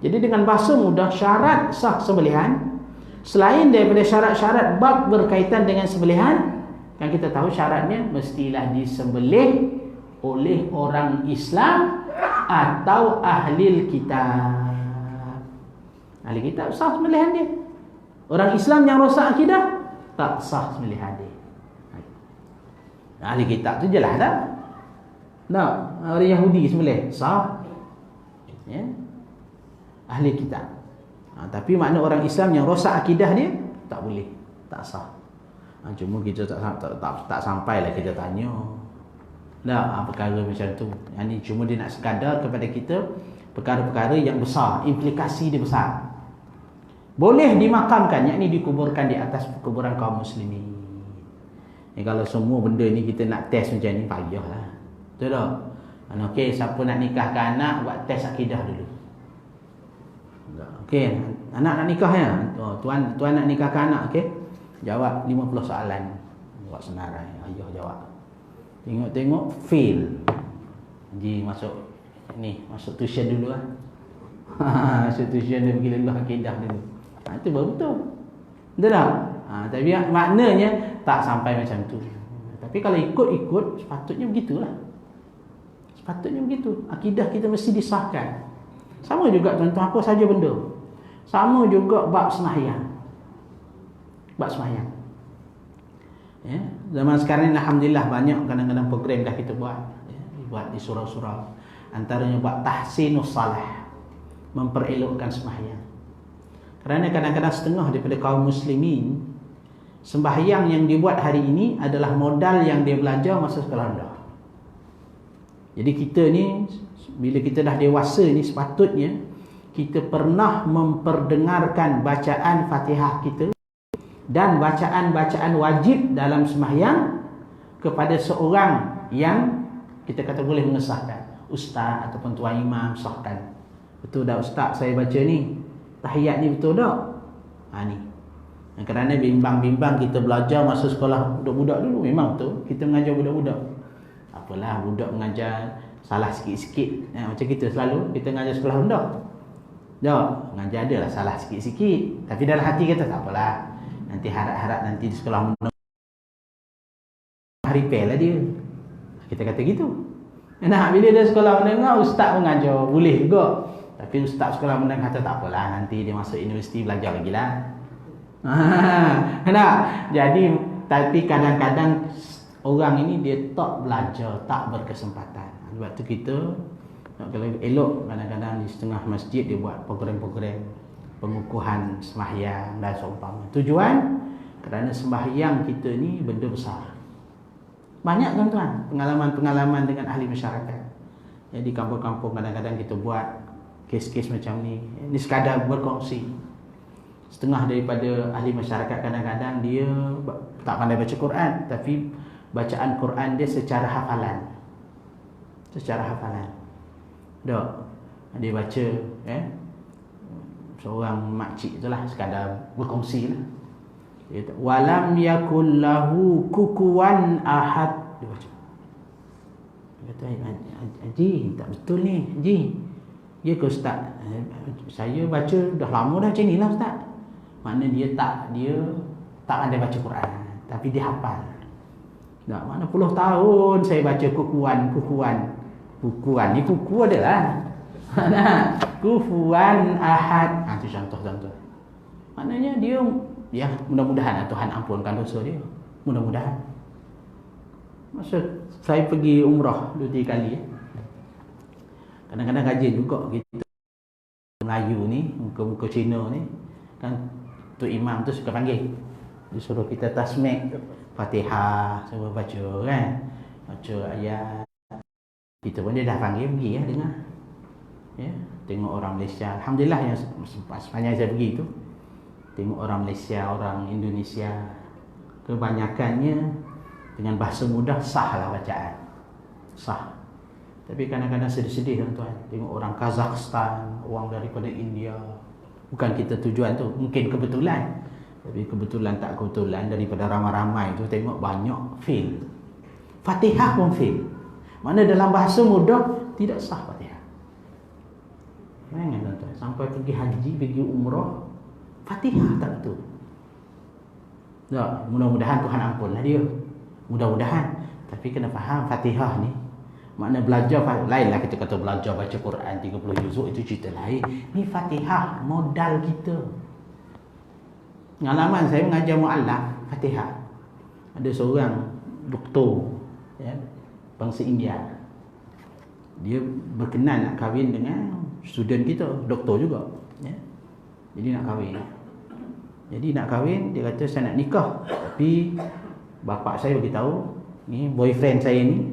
Jadi dengan bahasa mudah, syarat sah sembelihan, selain daripada syarat-syarat bab berkaitan dengan sembelihan, yang kita tahu syaratnya mestilah disembelih oleh orang Islam atau ahli kitab. Ahli kitab sah sembelihan dia. Orang Islam yang rosak akidah tak sah sembelihan dia. Ahli kitab tu jelas tak? Tak, orang Yahudi sembelih sah. Ya. Ahli kitab. Tapi makna orang Islam yang rosak akidah dia tak boleh, tak sah. Cuma kita tak sampailah kita tanya. Tak, perkara macam tu. Yang ni cuma dia nak sekadar kepada kita perkara-perkara yang besar, implikasi dia besar. Boleh dimakamkan, yakni dikuburkan di atas kuburan kaum muslimin. Kalau semua benda ni kita nak test macam ni, payahlah. Betul tak? Okey, siapa nak nikahkan anak, buat test akidah dulu. Okey, anak nak nikah ya? Tuan nak nikahkan anak, okey? Jawab 50 soalan. Buat senarai, ayah jawab. Tengok fail. Jadi masuk tuition dulu lah. Masuk tuition dia pergi lelah akidah dulu. Itu baru betul. Betul tak? Tapi maknanya tak sampai macam tu. Tapi kalau ikut sepatutnya begitulah. Sepatutnya begitu. Akidah kita mesti disahkan. Sama juga tuan-tuan, apa saja benda. Sama juga bab sembahyang. Bab sembahyang. Ya, zaman sekarang ni alhamdulillah banyak kadang-kadang program dah kita buat. Ya, buat di surau-surau. Antaranya buat tahsinus salah, memperelokkan sembahyang. Kerana kadang-kadang setengah daripada kaum muslimin, sembahyang yang dibuat hari ini adalah modal yang dia belajar masa sekolah rendah. Jadi kita ni bila kita dah dewasa ni, sepatutnya kita pernah memperdengarkan bacaan Fatihah kita dan bacaan-bacaan wajib dalam sembahyang kepada seorang yang kita kata boleh mengesahkan, ustaz ataupun tuan imam, sahkan. Betul dah ustaz saya baca ni, tahiyat ni betul tak? Ni. Kerana bimbang-bimbang kita belajar masa sekolah budak-budak dulu, memang betul kita mengajar budak-budak. Apalah budak mengajar salah sikit-sikit. Macam kita selalu kita mengajar sekolah rendah. Tak, mengajar adalah salah sikit-sikit, tapi dalam hati kita tak apalah. Nanti harap-harap nanti di sekolah menengah repair lah dia. Kita kata gitu. Nah, bila dia sekolah menengah, ustaz mengajar boleh juga. Tapi ustaz sekolah menengah kata tak apalah, nanti dia masuk universiti belajar lagi lah. Nah, jadi tapi kadang-kadang orang ini dia tak belajar, tak berkesempatan. Sebab tu kita kalau elok kadang-kadang di setengah masjid dia buat program-program pengukuhan sembahyang dan seumpama. Tujuan kerana sembahyang kita ni benda besar. Banyak tuan-tuan pengalaman-pengalaman dengan ahli masyarakat. Jadi kampung-kampung kadang-kadang kita buat kes-kes macam ni. Ini sekadar berkongsi. Setengah daripada ahli masyarakat kadang-kadang dia tak pandai baca Quran, tapi bacaan Quran dia secara hafalan. Secara hafalan. Dok, dia baca seorang makcik itulah sekadar berkongsi lah. Dia kata, walam yakul lahu kukuwan ahad. Dia baca. Dia kata, Haji, tak betul ni, Haji. Ya ke ustaz? Saya baca dah lama dah macam ni lah ustaz. Makna dia tak pandai baca Quran, tapi dia hafal. Tak, mana puluh tahun saya baca kukuan. Kukuan ni kuku adalah. Kufuan ahad. Itu contoh-contoh. Maknanya dia ya mudah-mudahan Tuhan ampunkan dosa dia. Mudah-mudahan. Masa saya pergi umrah 2-3 kali kadang-kadang kajian juga kita Melayu ni, muka-muka Cina ni kan, tu imam tu suka panggil. Dia suruh kita tasmik Fatihah, suruh baca kan. Baca ayat. Kita pun dia dah panggil pergi dengar. Ya, tengok orang Malaysia, alhamdulillah yang sepanjang saya pergi tu, tengok orang Malaysia, orang Indonesia, kebanyakannya dengan bahasa mudah sahlah bacaan. Sah. Tapi kadang-kadang sedih-sedih tuan-tuan, tengok orang Kazakhstan, orang daripada India. Bukan kita tujuan tu, mungkin kebetulan. Tapi kebetulan tak kebetulan, daripada ramai-ramai tu tengok banyak fail. Fatihah pun fail. Mana dalam bahasa mudah tidak sah Fatihah. Jangan tuan-tuan, sampai pergi haji, pergi umrah, Fatihah tak betul. Tak, mudah-mudahan Tuhan ampunlah dia. Mudah-mudahan. Tapi kena faham Fatihah ni, makna belajar lainlah kita kata belajar baca Quran 30 juzuk, itu cerita lain. Ni Fatihah modal kita. Pengalaman saya mengajar mu'allaf Fatihah. Ada seorang doktor, ya, bangsa India. Dia berkenan nak kahwin dengan student kita, doktor juga, ya. Jadi nak kahwin, dia kata saya nak nikah, tapi bapak saya beritahu, ni boyfriend saya ni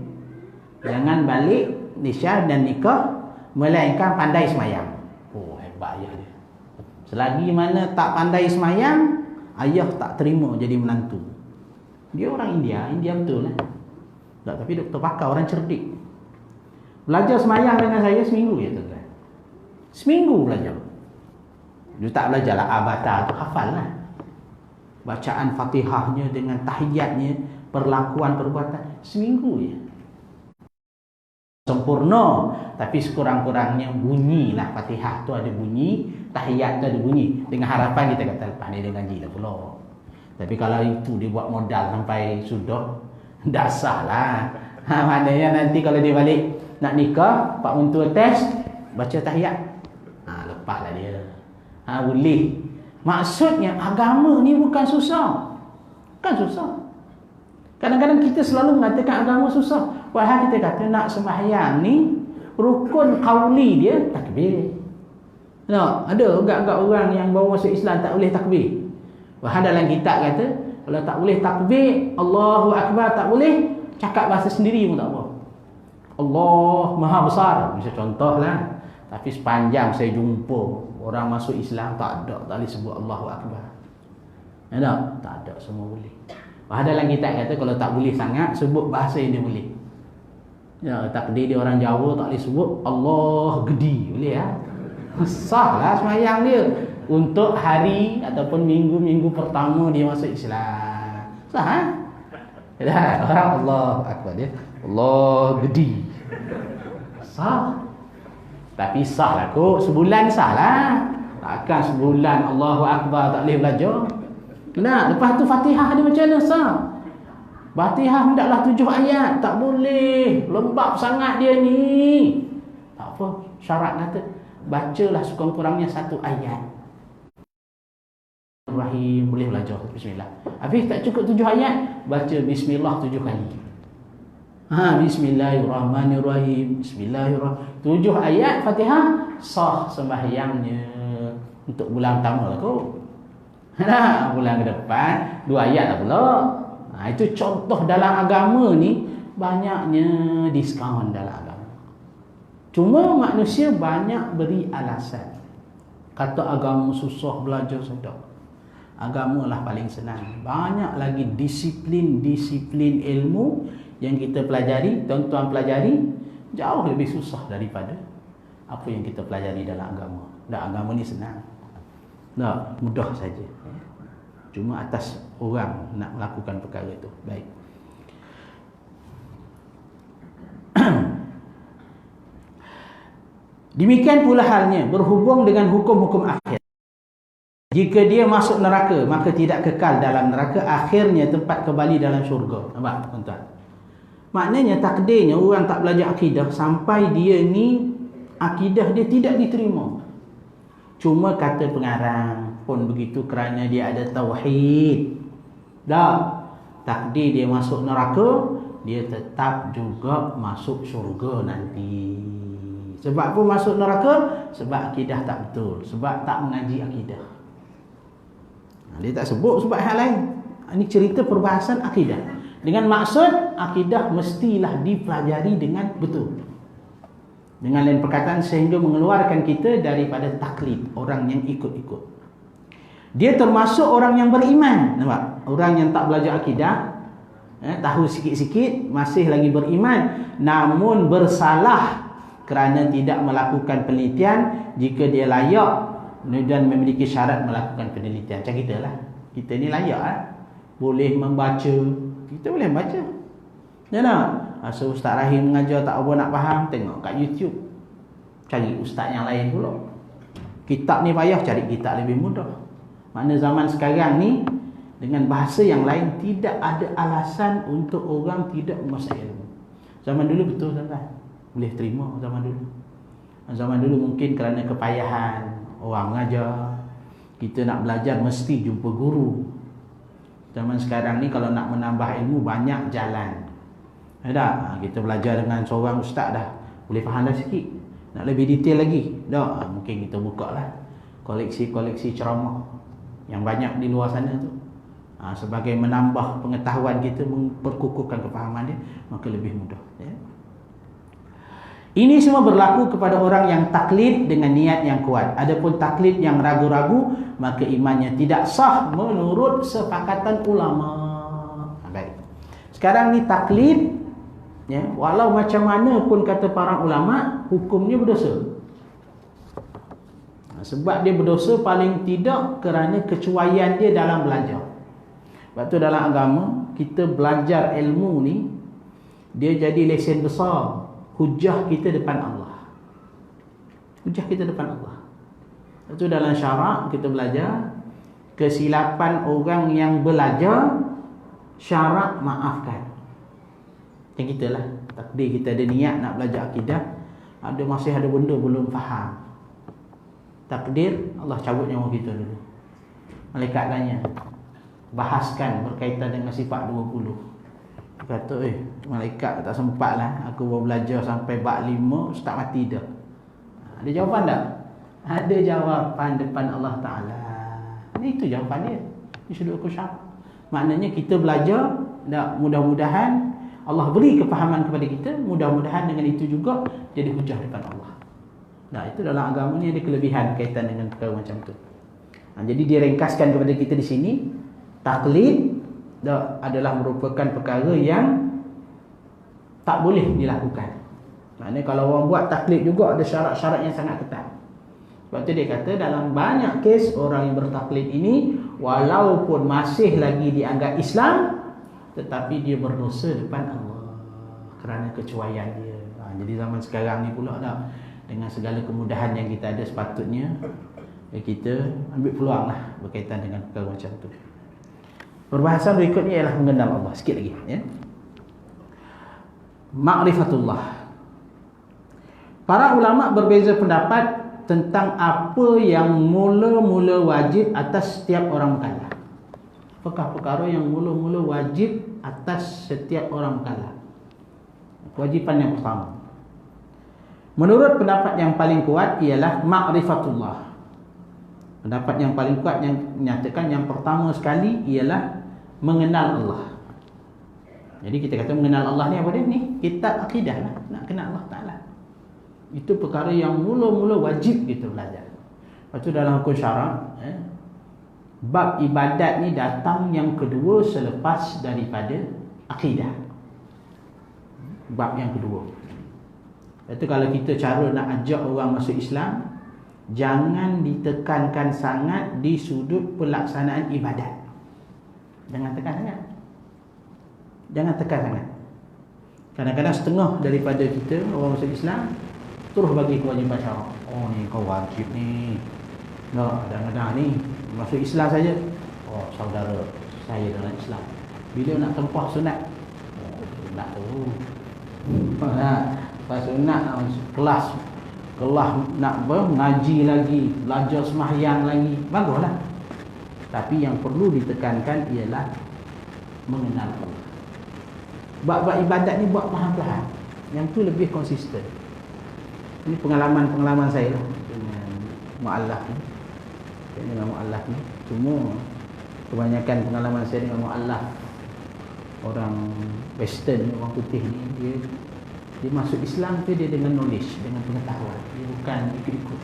jangan balik Malaysia dan nikah melainkan pandai semayang. Oh, hebat ayah dia. Selagi mana tak pandai semayang, ayah tak terima jadi menantu. Dia orang India betul lah. Tak, tapi doktor pakar, orang cerdik. Belajar semayang dengan saya seminggu ya tuan-tuan. Seminggu belajar. Dia tak belajar lah abata tu, hafal lah. Bacaan Fatihahnya dengan tahiyatnya, perlakuan perbuatan, seminggu je. Sempurna, tapi sekurang-kurangnya bunyilah Fatihah tu ada bunyi, tahiyat tu ada bunyi. Dengan harapan kita kata lepas ni dia ngaji lah pula. Tapi kalau itu dia buat modal sampai sudah, dah sah lah. Maknanya nanti kalau dia balik nak nikah, Pak Mentua test, baca tahiyat, lepaslah dia. Boleh. Maksudnya agama ni bukan susah. Bukan susah. Kadang-kadang kita selalu mengatakan agama susah. Padahal kita kata nak sembahyang ni, rukun qauli dia takbir. No, ada agak-agak orang yang baru masuk Islam tak boleh takbir. Padahal dalam kitab kata, kalau tak boleh takbir, Allahu Akbar tak boleh, cakap bahasa sendiri pun tak apa. Allah Maha Besar, bisa contohlah. Tapi sepanjang saya jumpa orang masuk Islam, tak boleh sebut Allahu Akbar. Ada? Tak ada, semua boleh. Padahal dalam kitab kata kalau tak boleh sangat, sebut bahasa yang dia boleh. Ya, takdir dia orang Jawa tak boleh sebut Allah gedi, boleh ya? Sah lah semayang dia. Untuk hari ataupun minggu-minggu pertama dia masuk Islam. Sah ha? Ya, orang Allah Akbar dia, Allah gedi. Sah. Tapi sah lah kot, sebulan sah lah. Takkan sebulan Allahu Akbar tak boleh belajar. Nah, lepas tu Fatihah dia macam mana sah? Fatihah hendaklah 7 ayat, tak boleh. Lembab sangat dia ni. Tak apa, syarat kata bacalah sekurang-kurangnya 1 ayat. Rahim, boleh belajar bismillah. Habis tak cukup 7 ayat, baca bismillah 7 kali. Bismillahirrahmanirrahim. Bismillahirrahmanirrahim. 7 ayat Fatihah, sah sembahyangnya. Untuk bulan pertama lah kot. Bulan ke depan 2 ayat lah pula. Itu contoh dalam agama ni, banyaknya diskaun dalam agama. Cuma manusia banyak beri alasan. Kata agama susah, belajar sedap. Agama lah paling senang. Banyak lagi disiplin ilmu yang kita pelajari, tuan-tuan pelajari, jauh lebih susah daripada apa yang kita pelajari dalam agama. Dan agama ni senang. Tak, mudah saja. Cuma atas orang nak melakukan perkara itu. Baik. Demikian pula halnya berhubung dengan hukum-hukum akhir. Jika dia masuk neraka, maka tidak kekal dalam neraka, akhirnya tempat kembali dalam syurga. Nampak tuan-tuan? Maknanya takdirnya orang tak belajar akidah sampai dia ni akidah dia tidak diterima. Cuma kata pengarang pun begitu kerana dia ada tauhid. Dah, takdir dia masuk neraka, dia tetap juga masuk syurga nanti. Sebab apa masuk neraka? Sebab akidah tak betul, sebab tak mengaji akidah. Dia tak sebut sebab hal lain. Ini cerita perbahasan akidah. Dengan maksud akidah mestilah dipelajari dengan betul. Dengan lain perkataan, sehingga mengeluarkan kita daripada taklid, orang yang ikut-ikut. Dia termasuk orang yang beriman. Nampak? Orang yang tak belajar akidah, tahu sikit-sikit, masih lagi beriman, namun bersalah kerana tidak melakukan penelitian jika dia layak dan memiliki syarat melakukan penelitian. Macam kita lah. Kita ni layak boleh membaca. Kita boleh membaca. Ya tak? So Ustaz Rahim mengajar tak apa nak faham, tengok kat YouTube. Cari ustaz yang lain pula. Kitab ni payah, cari kitab lebih mudah. Makna zaman sekarang ni dengan bahasa yang lain, tidak ada alasan untuk orang tidak menguasai ilmu. Zaman dulu betul tuan-tuan, boleh terima zaman dulu. Zaman dulu mungkin kerana kepayahan orang mengajar, kita nak belajar mesti jumpa guru. Zaman sekarang ni kalau nak menambah ilmu, banyak jalan. Tak? Kita belajar dengan seorang ustaz dah boleh faham dah sikit. Nak lebih detail lagi, tak? Mungkin kita buka lah koleksi-koleksi ceramah yang banyak di luar sana tu. Sebagai menambah pengetahuan kita, memperkukuhkan kefahaman dia, maka lebih mudah. Ya? Ini semua berlaku kepada orang yang taklid dengan niat yang kuat. Adapun taklid yang ragu-ragu, maka imannya tidak sah menurut sepakatan ulama. Baik. Sekarang ni taklid, ya, walau macam mana pun kata para ulama, hukumnya berdosa. Sebab dia berdosa paling tidak kerana kecuaian dia dalam belajar. Sebab tu dalam agama, kita belajar ilmu ni, dia jadi lesen besar. Hujah kita depan Allah. Hujah kita depan Allah. Itu dalam syarak kita belajar, kesilapan orang yang belajar, syarak maafkan. Macam kita lah, takdir kita ada niat nak belajar akidah, masih ada benda belum faham. Takdir, Allah cabut nyawa kita dulu. Malaikat tanya, bahaskan berkaitan dengan sifat 20. Kata, malaikat tak sempat lah, aku baru belajar sampai bab 5, ustaz mati dah. Ada jawapan tak? Ada jawapan depan Allah Ta'ala. Itu jawapan dia. Di sudut syarak. Maknanya kita belajar, mudah-mudahan Allah beri kefahaman kepada kita, mudah-mudahan dengan itu juga jadi hujah depan Allah. Itu dalam agama ni ada kelebihan kaitan dengan perkara macam tu. Jadi dia ringkaskan kepada kita di sini, taklid adalah merupakan perkara yang tak boleh dilakukan. Maknanya kalau orang buat taklid juga ada syarat-syarat yang sangat ketat. Sebab tu dia kata dalam banyak kes orang yang bertaklid ini, walaupun masih lagi dianggap Islam, tetapi dia berdosa depan Allah kerana kecuaian dia. Jadi zaman sekarang ni pula dengan segala kemudahan yang kita ada, sepatutnya kita ambil peluang lah berkaitan dengan perkara macam tu. Perbahasan berikutnya ialah mengenal Allah. Sikit lagi, ya. Ma'rifatullah. Para ulama berbeza pendapat tentang apa yang mula-mula wajib atas setiap orang mukallaf. Apakah perkara yang mula-mula wajib atas setiap orang mukallaf? Kewajipan yang pertama, menurut pendapat yang paling kuat, ialah ma'rifatullah. Pendapat yang paling kuat yang menyatakan yang pertama sekali ialah mengenal Allah. Jadi kita kata mengenal Allah ni apa dia? Ni kitab akidah lah. Nak kenal Allah Ta'ala. Itu perkara yang mula-mula wajib kita belajar. Lepas tu dalam hukum syarak, bab ibadat ni datang yang kedua selepas daripada akidah. Bab yang kedua. Lepas tu kalau kita cara nak ajak orang masuk Islam, jangan ditekankan sangat di sudut pelaksanaan ibadat. Jangan tekan sangat. Jangan tekan sangat. Kadang-kadang setengah daripada kita orang masuk Islam terus bagi kewajipan syarak. Oh ni kau wajib ni. Kadang-kadang ni masuk Islam saja. Oh saudara saya dalam Islam, bila nak tempah sunat, sunat tu pas sunat kelas nak mengaji lagi, belajar sembahyang lagi, baguslah. Tapi yang perlu ditekankan ialah mengenal Allah. Bab-bab ibadat ni buat perlahan-lahan. Yang tu lebih konsisten. Ini pengalaman saya lah dengan mu'allaf ni. Dengan mu'allaf ni. Cuma kebanyakan pengalaman saya dengan mu'allaf orang Western, orang putih ni, dia Dia masuk Islam tu dia dengan knowledge, dengan pengetahuan. Dia bukan ikut-ikut.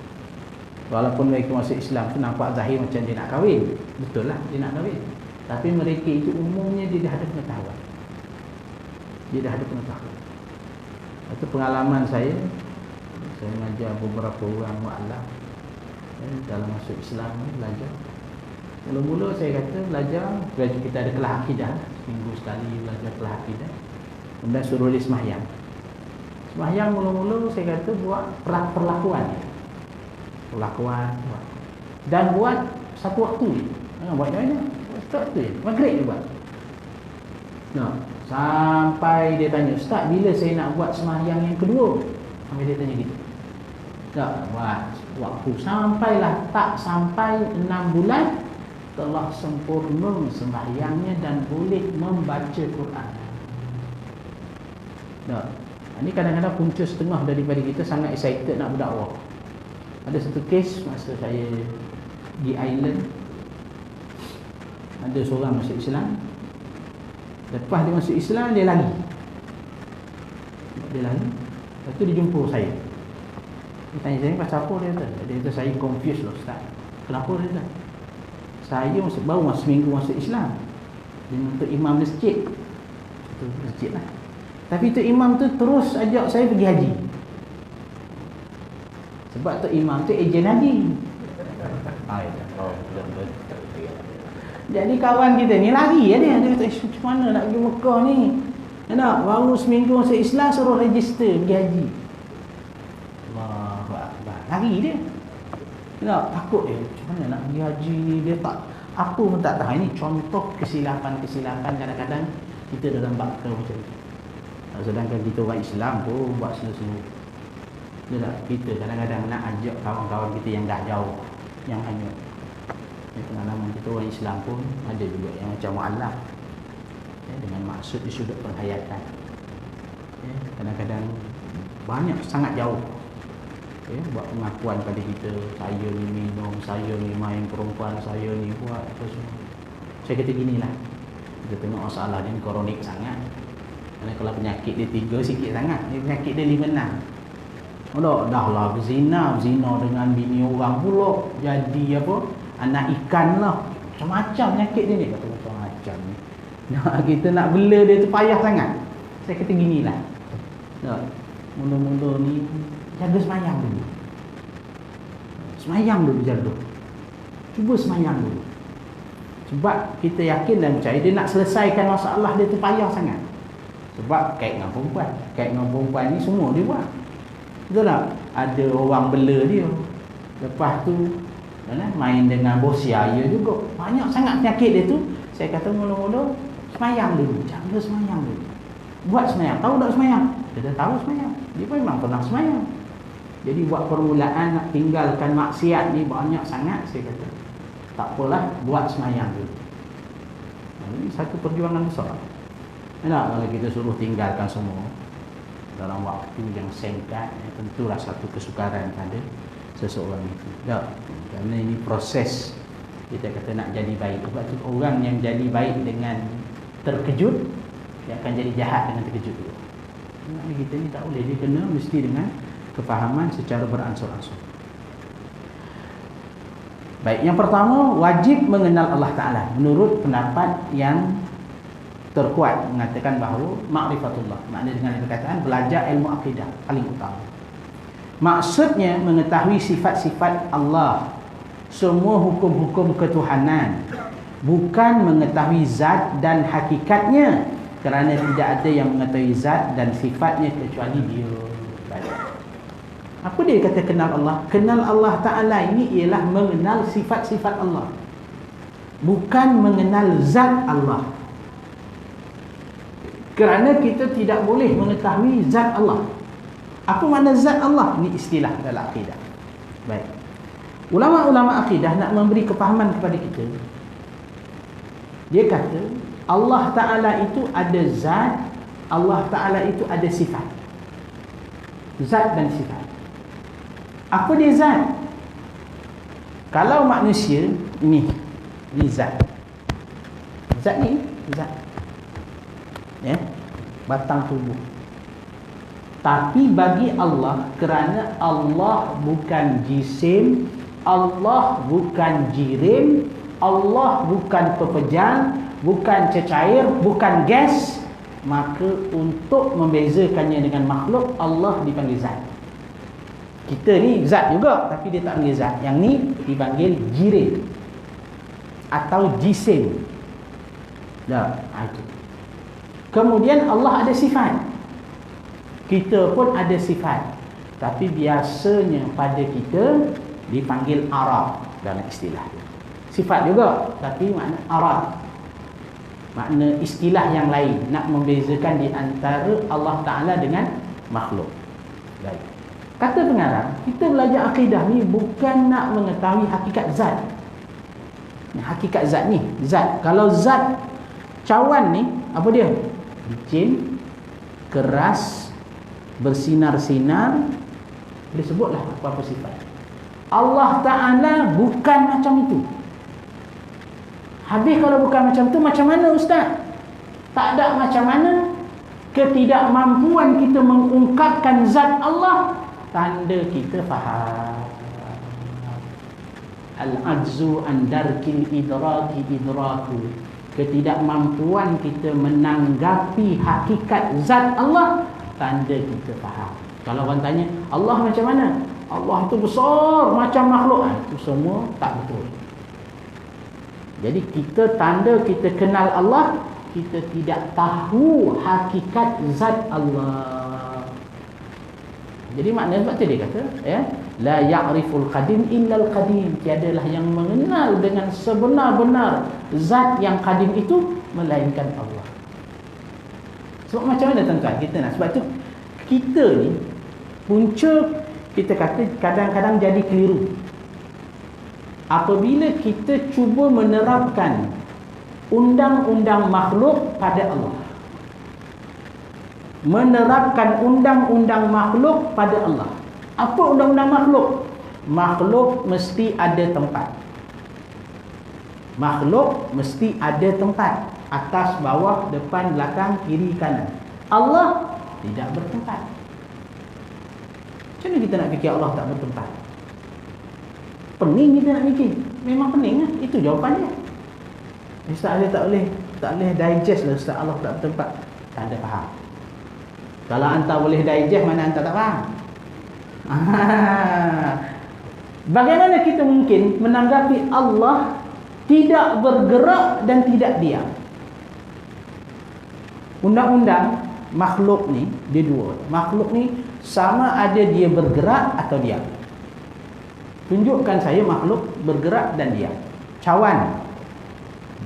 Walaupun mereka masuk Islam tu nampak zahir macam dia nak kahwin. Betul lah, dia nak kahwin. Tapi mereka itu umumnya dia dah ada pengetahuan. Dia dah ada pengetahuan. Itu pengalaman saya mengajar beberapa orang mu'alaf dalam masuk Islam ni, belajar. Mula-mula saya kata belajar kita ada kelas akidah, seminggu sekali belajar kelas akidah. Kemudian suruh dia sembahyang. Sembahyang mula-mula saya kata buat perlakuan dia. Perlakuan buat. Dan buat satu waktu je. Buat macam mana? Satu waktu je. Maghrib dia buat. Nah, sampai dia tanya, "Ustaz, bila saya nak buat sembahyang yang kedua?" Sampai dia tanya gitu. Tak buat waktu sampailah, tak sampai 6 bulan telah sempurna sembahyangnya dan boleh membaca Quran. Nah, ini kadang-kadang punca setengah daripada kita sangat excited nak berdakwah. Ada satu kes masa saya di Ireland, ada seorang masuk Islam. Lepas dia masuk Islam, dia lari. Lepas tu dia jumpa saya. Dia tanya saya pasal apa dia kata. Dia kata saya confused lah Ustaz. Kenapa dia kata? Saya baru seminggu masuk Islam. Dia untuk imam masjid. Itu masjid lah. Tapi tu imam tu terus ajak saya pergi haji. Sebab tu imam tu ejen haji. Jadi kawan kita ni lari ya dia. Dia kata macam mana nak pergi Mekah ni? Nak baru seminggu masuk Islam suruh register pergi haji. Allahu Akbar. Lari dia. Nak takut dia. Macam mana nak pergi haji ni? Dia tak apa pun tak tahu. Ini contoh kesilapan kadang-kadang kita dalam bakal macam tu. Sedangkan kita orang Islam pun buat semua. Dia tak, kita kadang-kadang nak ajak kawan-kawan kita yang dah jauh, yang hanya pengalaman kita orang Islam pun ada juga yang macam mu'alaf dengan maksud di sudut penghayatan. Kadang-kadang banyak sangat jauh buat pengakuan pada kita, saya ni minum, saya ni main perempuan, saya ni buat apa semua. Saya kata ginilah, kita tengok masalah dia kronik sangat. Kerana kalau penyakit dia 3 sikit sangat, penyakit dia 5-6. Dah lah berzina dengan bini orang pula, jadi apa, anak ikan lah, macam-macam penyakit dia ni. Kata macam-macam ni, kita nak bela dia tu payah sangat. Saya kata ginilah, mula-mula ni jaga semayang dulu. Semayang dulu jaga. Cuba semayang dulu. Sebab kita yakin dan percaya dia nak selesaikan masalah dia tu payah sangat. Sebab kait dengan perempuan ni semua dia buat. Betul tak? Ada orang bela dia. Lepas tu main dengan bosia dia juga. Banyak sangat penyakit dia tu. Saya kata mula-mula semayang dulu. Jaga semayang dulu. Buat semayang. Tahu tak semayang? Dia dah tahu semayang. Dia memang pernah semayang. Jadi buat permulaan nak tinggalkan maksiat ni banyak sangat. Saya kata tak apalah, buat semayang dulu. Ini satu perjuangan besar. Kalau kita suruh tinggalkan semua dalam waktu yang singkat, tentulah satu kesukaran pada seseorang itu. Kerana ini proses kita kata nak jadi baik. Sebab tu orang yang jadi baik dengan terkejut, dia akan jadi jahat dengan terkejut juga. Kita ni tak boleh, dia kena mesti dengan kefahaman secara beransur-ansur. Baik, yang pertama wajib mengenal Allah Ta'ala. Menurut pendapat yang terkuat mengatakan bahawa ma'rifatullah, maknanya dengan perkataan belajar ilmu akidah paling utama. Maksudnya mengetahui sifat-sifat Allah, semua hukum-hukum ketuhanan, bukan mengetahui zat dan hakikatnya, kerana tidak ada yang mengetahui zat dan sifatnya kecuali Dia. Apa dia kata kenal Allah? Kenal Allah Ta'ala ini ialah mengenal sifat-sifat Allah, bukan mengenal zat Allah. Kerana kita tidak boleh mengetahui zat Allah. Apa makna zat Allah? Ini istilah dalam akidah. Baik. Ulama-ulama akidah nak memberi kefahaman kepada kita. Dia kata Allah Ta'ala itu ada zat, Allah Ta'ala itu ada sifat. Zat dan sifat. Apa dia zat? Kalau manusia ni zat. Zat ni zat. Batang tubuh. Tapi bagi Allah, kerana Allah bukan jisim, Allah bukan jirim, Allah bukan pepejal, bukan cecair, bukan gas, maka untuk membezakannya dengan makhluk, Allah dipanggil zat. Kita ni zat juga, tapi dia tak panggil zat. Yang ni dipanggil jirim atau jisim. Dah, itu. Kemudian Allah ada sifat. Kita pun ada sifat, tapi biasanya pada kita dipanggil arad dalam istilah. Sifat juga, tapi makna arad, makna istilah yang lain, nak membezakan di antara Allah Ta'ala dengan makhluk. Baik. Kata pengarang, kita belajar akidah ni bukan nak mengetahui hakikat zat. Hakikat zat ni, zat. Kalau zat cawan ni, apa dia? Licin, keras, bersinar-sinar, boleh sebutlah apa-apa sifat. Allah Ta'ala bukan macam itu. Habis kalau bukan macam tu, macam mana Ustaz? Tak ada macam mana. Ketidakmampuan kita mengungkapkan zat Allah, tanda kita faham. Al-ajzu an darkil idraki idraku. Ketidakmampuan kita menanggapi hakikat zat Allah, tanda kita faham. Kalau orang tanya, Allah macam mana? Allah itu besar macam makhluk. Itu semua tak betul. Jadi kita tanda kita kenal Allah, kita tidak tahu hakikat zat Allah. Jadi maknanya sebab tu dia kata, ya, la ya'riful qadim illa al-qadim. Tiadalah yang mengenal dengan sebenar-benar zat yang qadim itu melainkan Allah. Sebab macam mana tuan-tuan kita nak? Sebab tu kita ni punca kita kata kadang-kadang jadi keliru. Apabila kita cuba menerapkan undang-undang makhluk pada Allah, menerapkan undang-undang makhluk pada Allah. Apa undang-undang makhluk? Makhluk mesti ada tempat. Makhluk mesti ada tempat. Atas, bawah, depan, belakang, kiri, kanan. Allah tidak bertempat. Macam mana kita nak fikir Allah tak bertempat? Pening kita nak fikir. Memang pening lah. Itu jawapannya. Ustaz Ali tak boleh digest lah Ustaz Allah tak bertempat. Tak ada faham. Kalau anda boleh digest, mana anda tak faham? Bagaimana kita mungkin menanggapi Allah tidak bergerak dan tidak diam? Undang-undang makhluk ni dia dua. Makhluk ni sama ada dia bergerak atau diam. Tunjukkan saya makhluk bergerak dan diam. Cawan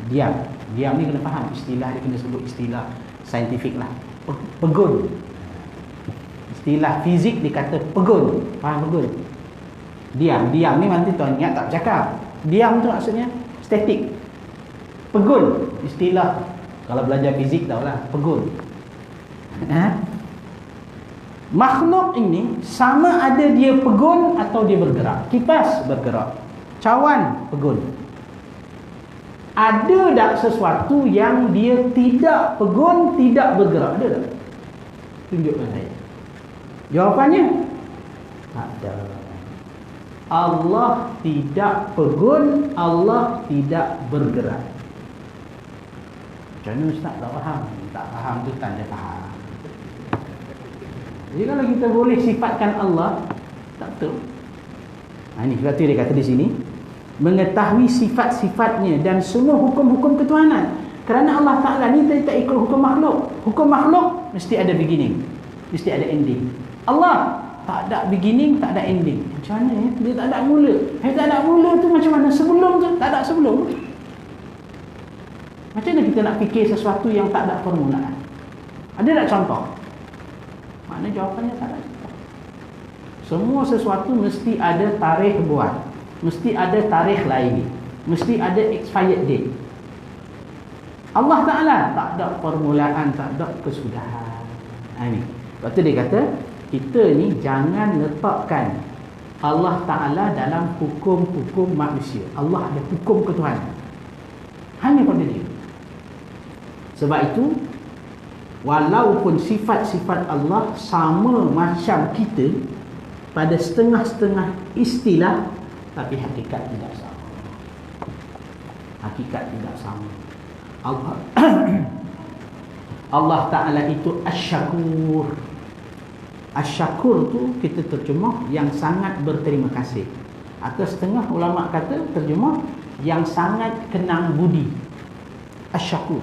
diam. Diam ni kena faham istilah dia, kena sebut istilah saintifik lah. Pegun. Istilah fizik dikata pegun. Faham pegun? Diam. Diam ni nanti tuan ingat tak bercakap. Diam tu maksudnya statik. Pegun. Istilah kalau belajar fizik tahulah. Pegun. Makhluk ini sama ada dia pegun atau dia bergerak. Kipas bergerak. Cawan pegun. Ada tak sesuatu yang dia tidak pegun, tidak bergerak? Ada tak? Tunjukkan saya. Jawapannya tak ada. Allah tidak pegun, Allah tidak bergerak. Macam mana Ustaz tak faham? Tak faham tu tanda faham. Jadi kalau kita boleh sifatkan Allah, tak betul. Ini sebab tu dia kata di sini, mengetahui sifat-sifatnya dan semua hukum-hukum ketuhanan. Kerana Allah Ta'ala ni tak ikut hukum makhluk. Hukum makhluk mesti ada beginning, mesti ada ending. Allah tak ada beginning, tak ada ending. Macam mana ya? Dia tak ada mula. Tak ada mula tu macam mana? Sebelum tu tak ada sebelum. Macam mana kita nak fikir sesuatu yang tak ada permulaan? Ada tak contoh? Maknanya jawapannya tak ada. Semua sesuatu mesti ada tarikh buat, mesti ada tarikh lahir, mesti ada expired date. Allah Ta'ala tak ada permulaan, tak ada kesudahan. Ini. Lepas tu dia kata, kita ni jangan letakkan Allah Ta'ala dalam hukum-hukum manusia. Allah ada hukum ketuhanan hanya pada dia. Sebab itu Walaupun sifat-sifat Allah sama macam kita pada setengah-setengah istilah, tapi hakikat tidak sama. Hakikat tidak sama. Allah Allah Ta'ala itu Asy-Syakur. Asy-Syakur tu kita terjemah yang sangat berterima kasih, atau setengah ulama kata terjemah yang sangat kenang budi. Asy-Syakur,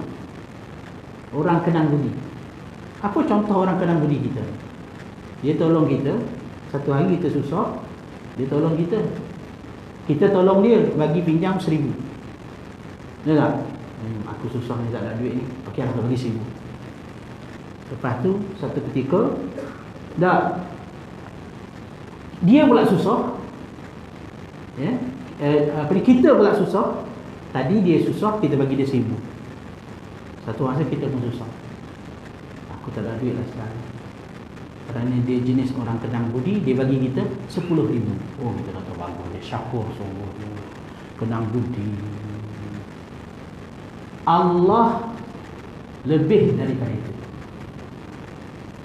orang kenang budi. Apa contoh orang kenang budi kita? Dia tolong kita, satu hari kita susah, dia tolong kita. Kita tolong dia, bagi pinjam 1,000. Dia tak? Aku susah ni, tak ada duit ni. Okey, aku bagi 1,000. Lepas tu, satu ketika, dah dia pula susah, ya? Kita pula susah. Tadi dia susah, kita bagi dia 1,000. Satu masa kita pun susah. Aku tak ada duit lah sekarang. Kerana dia jenis orang kenang budi, dia bagi kita 10,000. Oh, kita kata bagus, dia syakur sungguh, kenang budi. Allah lebih daripada itu.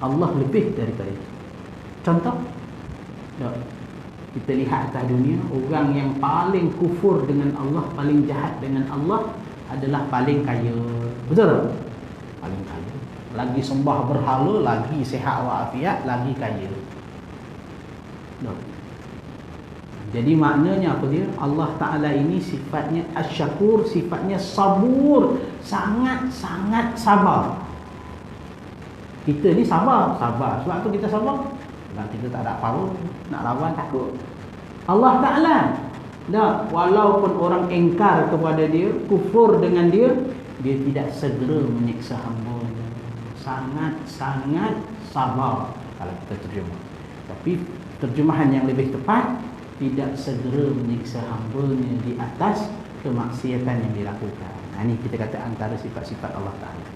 Allah lebih daripada itu. Contoh, kita lihat atas dunia, orang yang paling kufur dengan Allah, paling jahat dengan Allah adalah paling kaya. Betul tak? Paling kaya. Lagi sembah berhala, lagi sihat walafiat, lagi kaya. Jadi maknanya apa dia? Allah Ta'ala ini sifatnya Asy-Syakur, sifatnya sabur, sangat-sangat sabar. Kita ni sabar. Sebab tu kita sabar. Sebab kita tak ada power, nak lawan takut. Allah Ta'ala, walaupun orang engkar kepada dia, kufur dengan dia, dia tidak segera menyiksa hamba-Nya. Sangat-sangat sabar kalau kita terjemah. Tapi terjemahan yang lebih tepat, tidak segera menyiksa hamba-Nya di atas kemaksiatan yang dilakukan. Ini kita kata antara sifat-sifat Allah Ta'ala.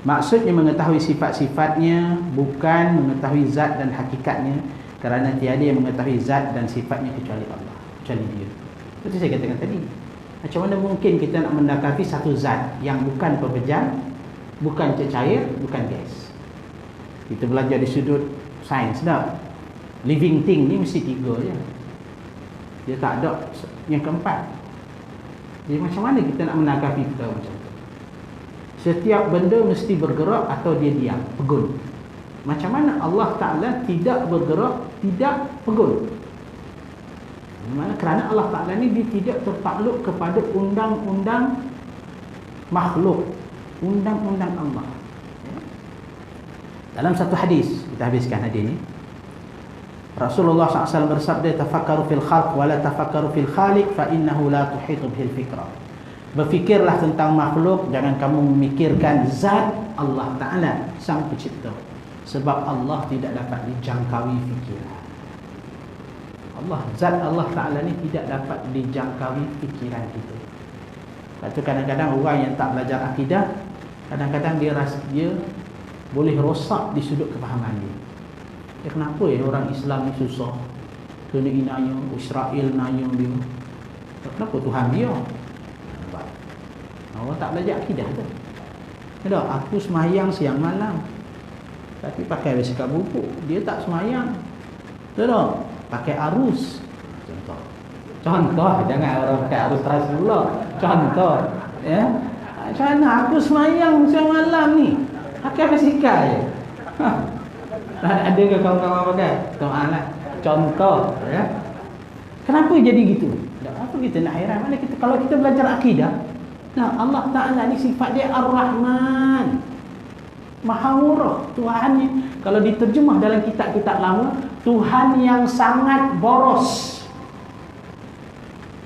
Maksudnya mengetahui sifat-sifatnya, bukan mengetahui zat dan hakikatnya, kerana tiada yang mengetahui zat dan sifatnya kecuali Allah, kecuali dia. Seperti saya katakan tadi, macam mana mungkin kita nak mendapati satu zat yang bukan pepejal, bukan cecair, bukan gas. Kita belajar di sudut sains dah, living thing ni mesti 3 je, dia tak ada yang keempat. Jadi macam mana kita nak menanggapi kita macam tu? Setiap benda mesti bergerak atau dia diam, pegun. Macam mana Allah Ta'ala tidak bergerak, tidak pegun? Mana? Kerana Allah Ta'ala ni dia tidak tertakluk kepada undang-undang makhluk, undang-undang Allah. Dalam satu hadis, kita habiskan hadis ni, Rasulullah SAW bersabda, tafakkaru fil khalq wa la tafakkaru fil khaliq fa innahu la tuhitu bihil fikrah. Berfikirlah tentang makhluk, jangan kamu memikirkan zat Allah Ta'ala, sang pencipta, sebab Allah tidak dapat dijangkaui fikiran. Zat Allah Ta'ala ni tidak dapat dijangkaui fikiran kita. Lepas tu kadang-kadang orang yang tak belajar akidah, kadang-kadang dia boleh rosak di sudut kefahaman dia. Kenapa orang Islam ni susah? Kena inaya, Israel naya dia. Kenapa Tuhan dia? Orang tak belajar akidah tu. Ada, aku semayang siang malam, tapi pakai basikal bubuk. Dia tak semayang. Ada, pakai arus. Contoh, jangan orang pakai arus terus pula. Contoh, ya. Macam mana aku semayang siang malam ni pakai basikal je? Ada ke kawan-kawan pakai? Lah. Contoh, ya. Kenapa jadi gitu? Apa kita nak hairan? Mana kita, kalau kita belajar akidah, Allah Ta'ala ni sifat dia Ar-Rahman, Maha Murah. Tuhan ni, kalau diterjemah dalam kitab-kitab lama, Tuhan yang sangat boros.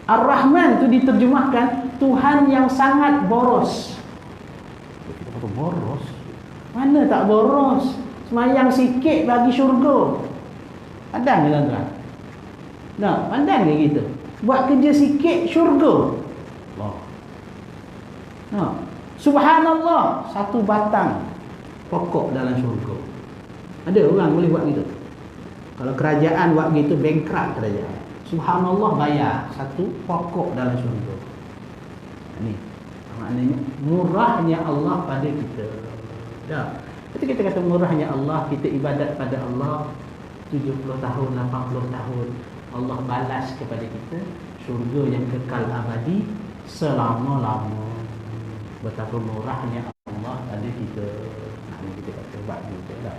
Ar-Rahman tu diterjemahkan Tuhan yang sangat boros. Kita kata boros? Mana tak boros? Semayang sikit bagi syurga. Pandang ke tuan-tuan? Pandang ke kita? Buat kerja sikit syurga. Subhanallah, satu batang pokok dalam syurga. Ada orang boleh buat gitu? Kalau kerajaan buat gitu, bankrupt kerajaan. Subhanallah, bayar satu pokok dalam syurga. Ini maknanya murahnya Allah pada kita. Tak. Ketika kita kata murahnya Allah, kita ibadat pada Allah 70 tahun, 80 tahun, Allah balas kepada kita syurga yang kekal abadi selama-lama. Betapa murahnya Allah ada kita. Kita kata buat juga tak.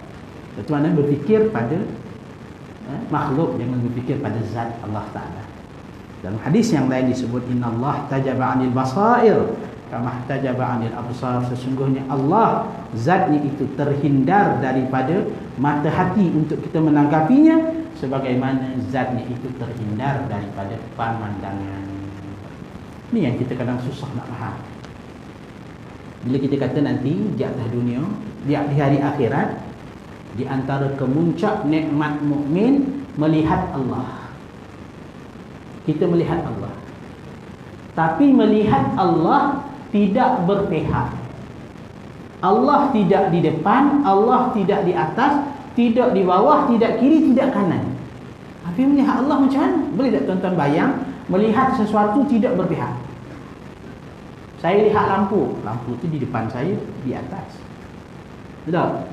Itu mana berfikir pada makhluk, jangan berfikir pada zat Allah Ta'ala. Dalam hadis yang lain disebut innallaha tajaba 'anil basair kama tajaba 'anil absar. Sesungguhnya Allah zatnya itu terhindar daripada mata hati untuk kita menanggapinya sebagaimana zatnya itu terhindar daripada pemandangan. Ini yang kita kadang susah nak faham. Bila kita kata nanti di atas dunia, di hari akhirat, di antara kemuncak nikmat mukmin melihat Allah. Kita melihat Allah. Tapi melihat Allah tidak berpihak. Allah tidak di depan, Allah tidak di atas, tidak di bawah, tidak kiri, tidak kanan. Tapi melihat Allah macam mana? Boleh tak tuan-tuan bayang melihat sesuatu tidak berpihak? Saya lihat lampu, lampu itu di depan saya, di atas. Betul?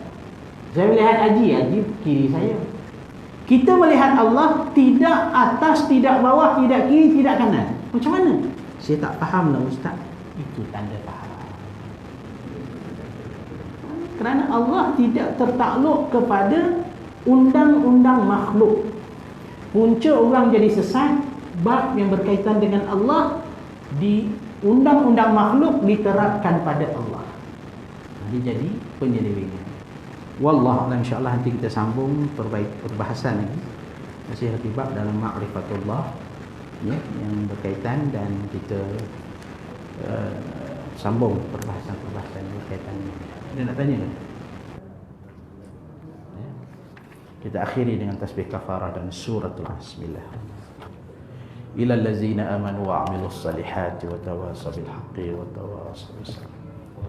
Saya melihat Haji kiri saya. Kita melihat Allah tidak atas, tidak bawah, tidak kiri, tidak kanan. Macam mana? Saya tak faham lah Ustaz. Itu tanda faham. Kerana Allah tidak tertakluk kepada undang-undang makhluk. Punca orang jadi sesat, bab yang berkaitan dengan Allah di undang-undang makhluk diterapkan pada Allah. Dia jadi penyelewengan. Wallahu a'lam, insya-Allah nanti kita sambung perbahasan lagi. Masih lagi bab dalam ma'rifatullah ya, yang berkaitan, dan kita sambung perbahasan-perbahasan berkaitan ini. Ada nak tanya ke? Ya. Kita akhiri dengan tasbih kafarah dan suratul Bismillah. Ila allazina amanu wa 'amilus salihati wa tawasaw bil haqqi wa tawasaw bis sabr.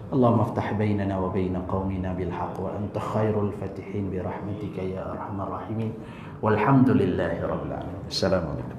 اللهم افتح بيننا وبين قومنا بالحق وأنت خير الفاتحين برحمتك يا أرحم الراحمين والحمد لله رب العالمين. السلام عليكم.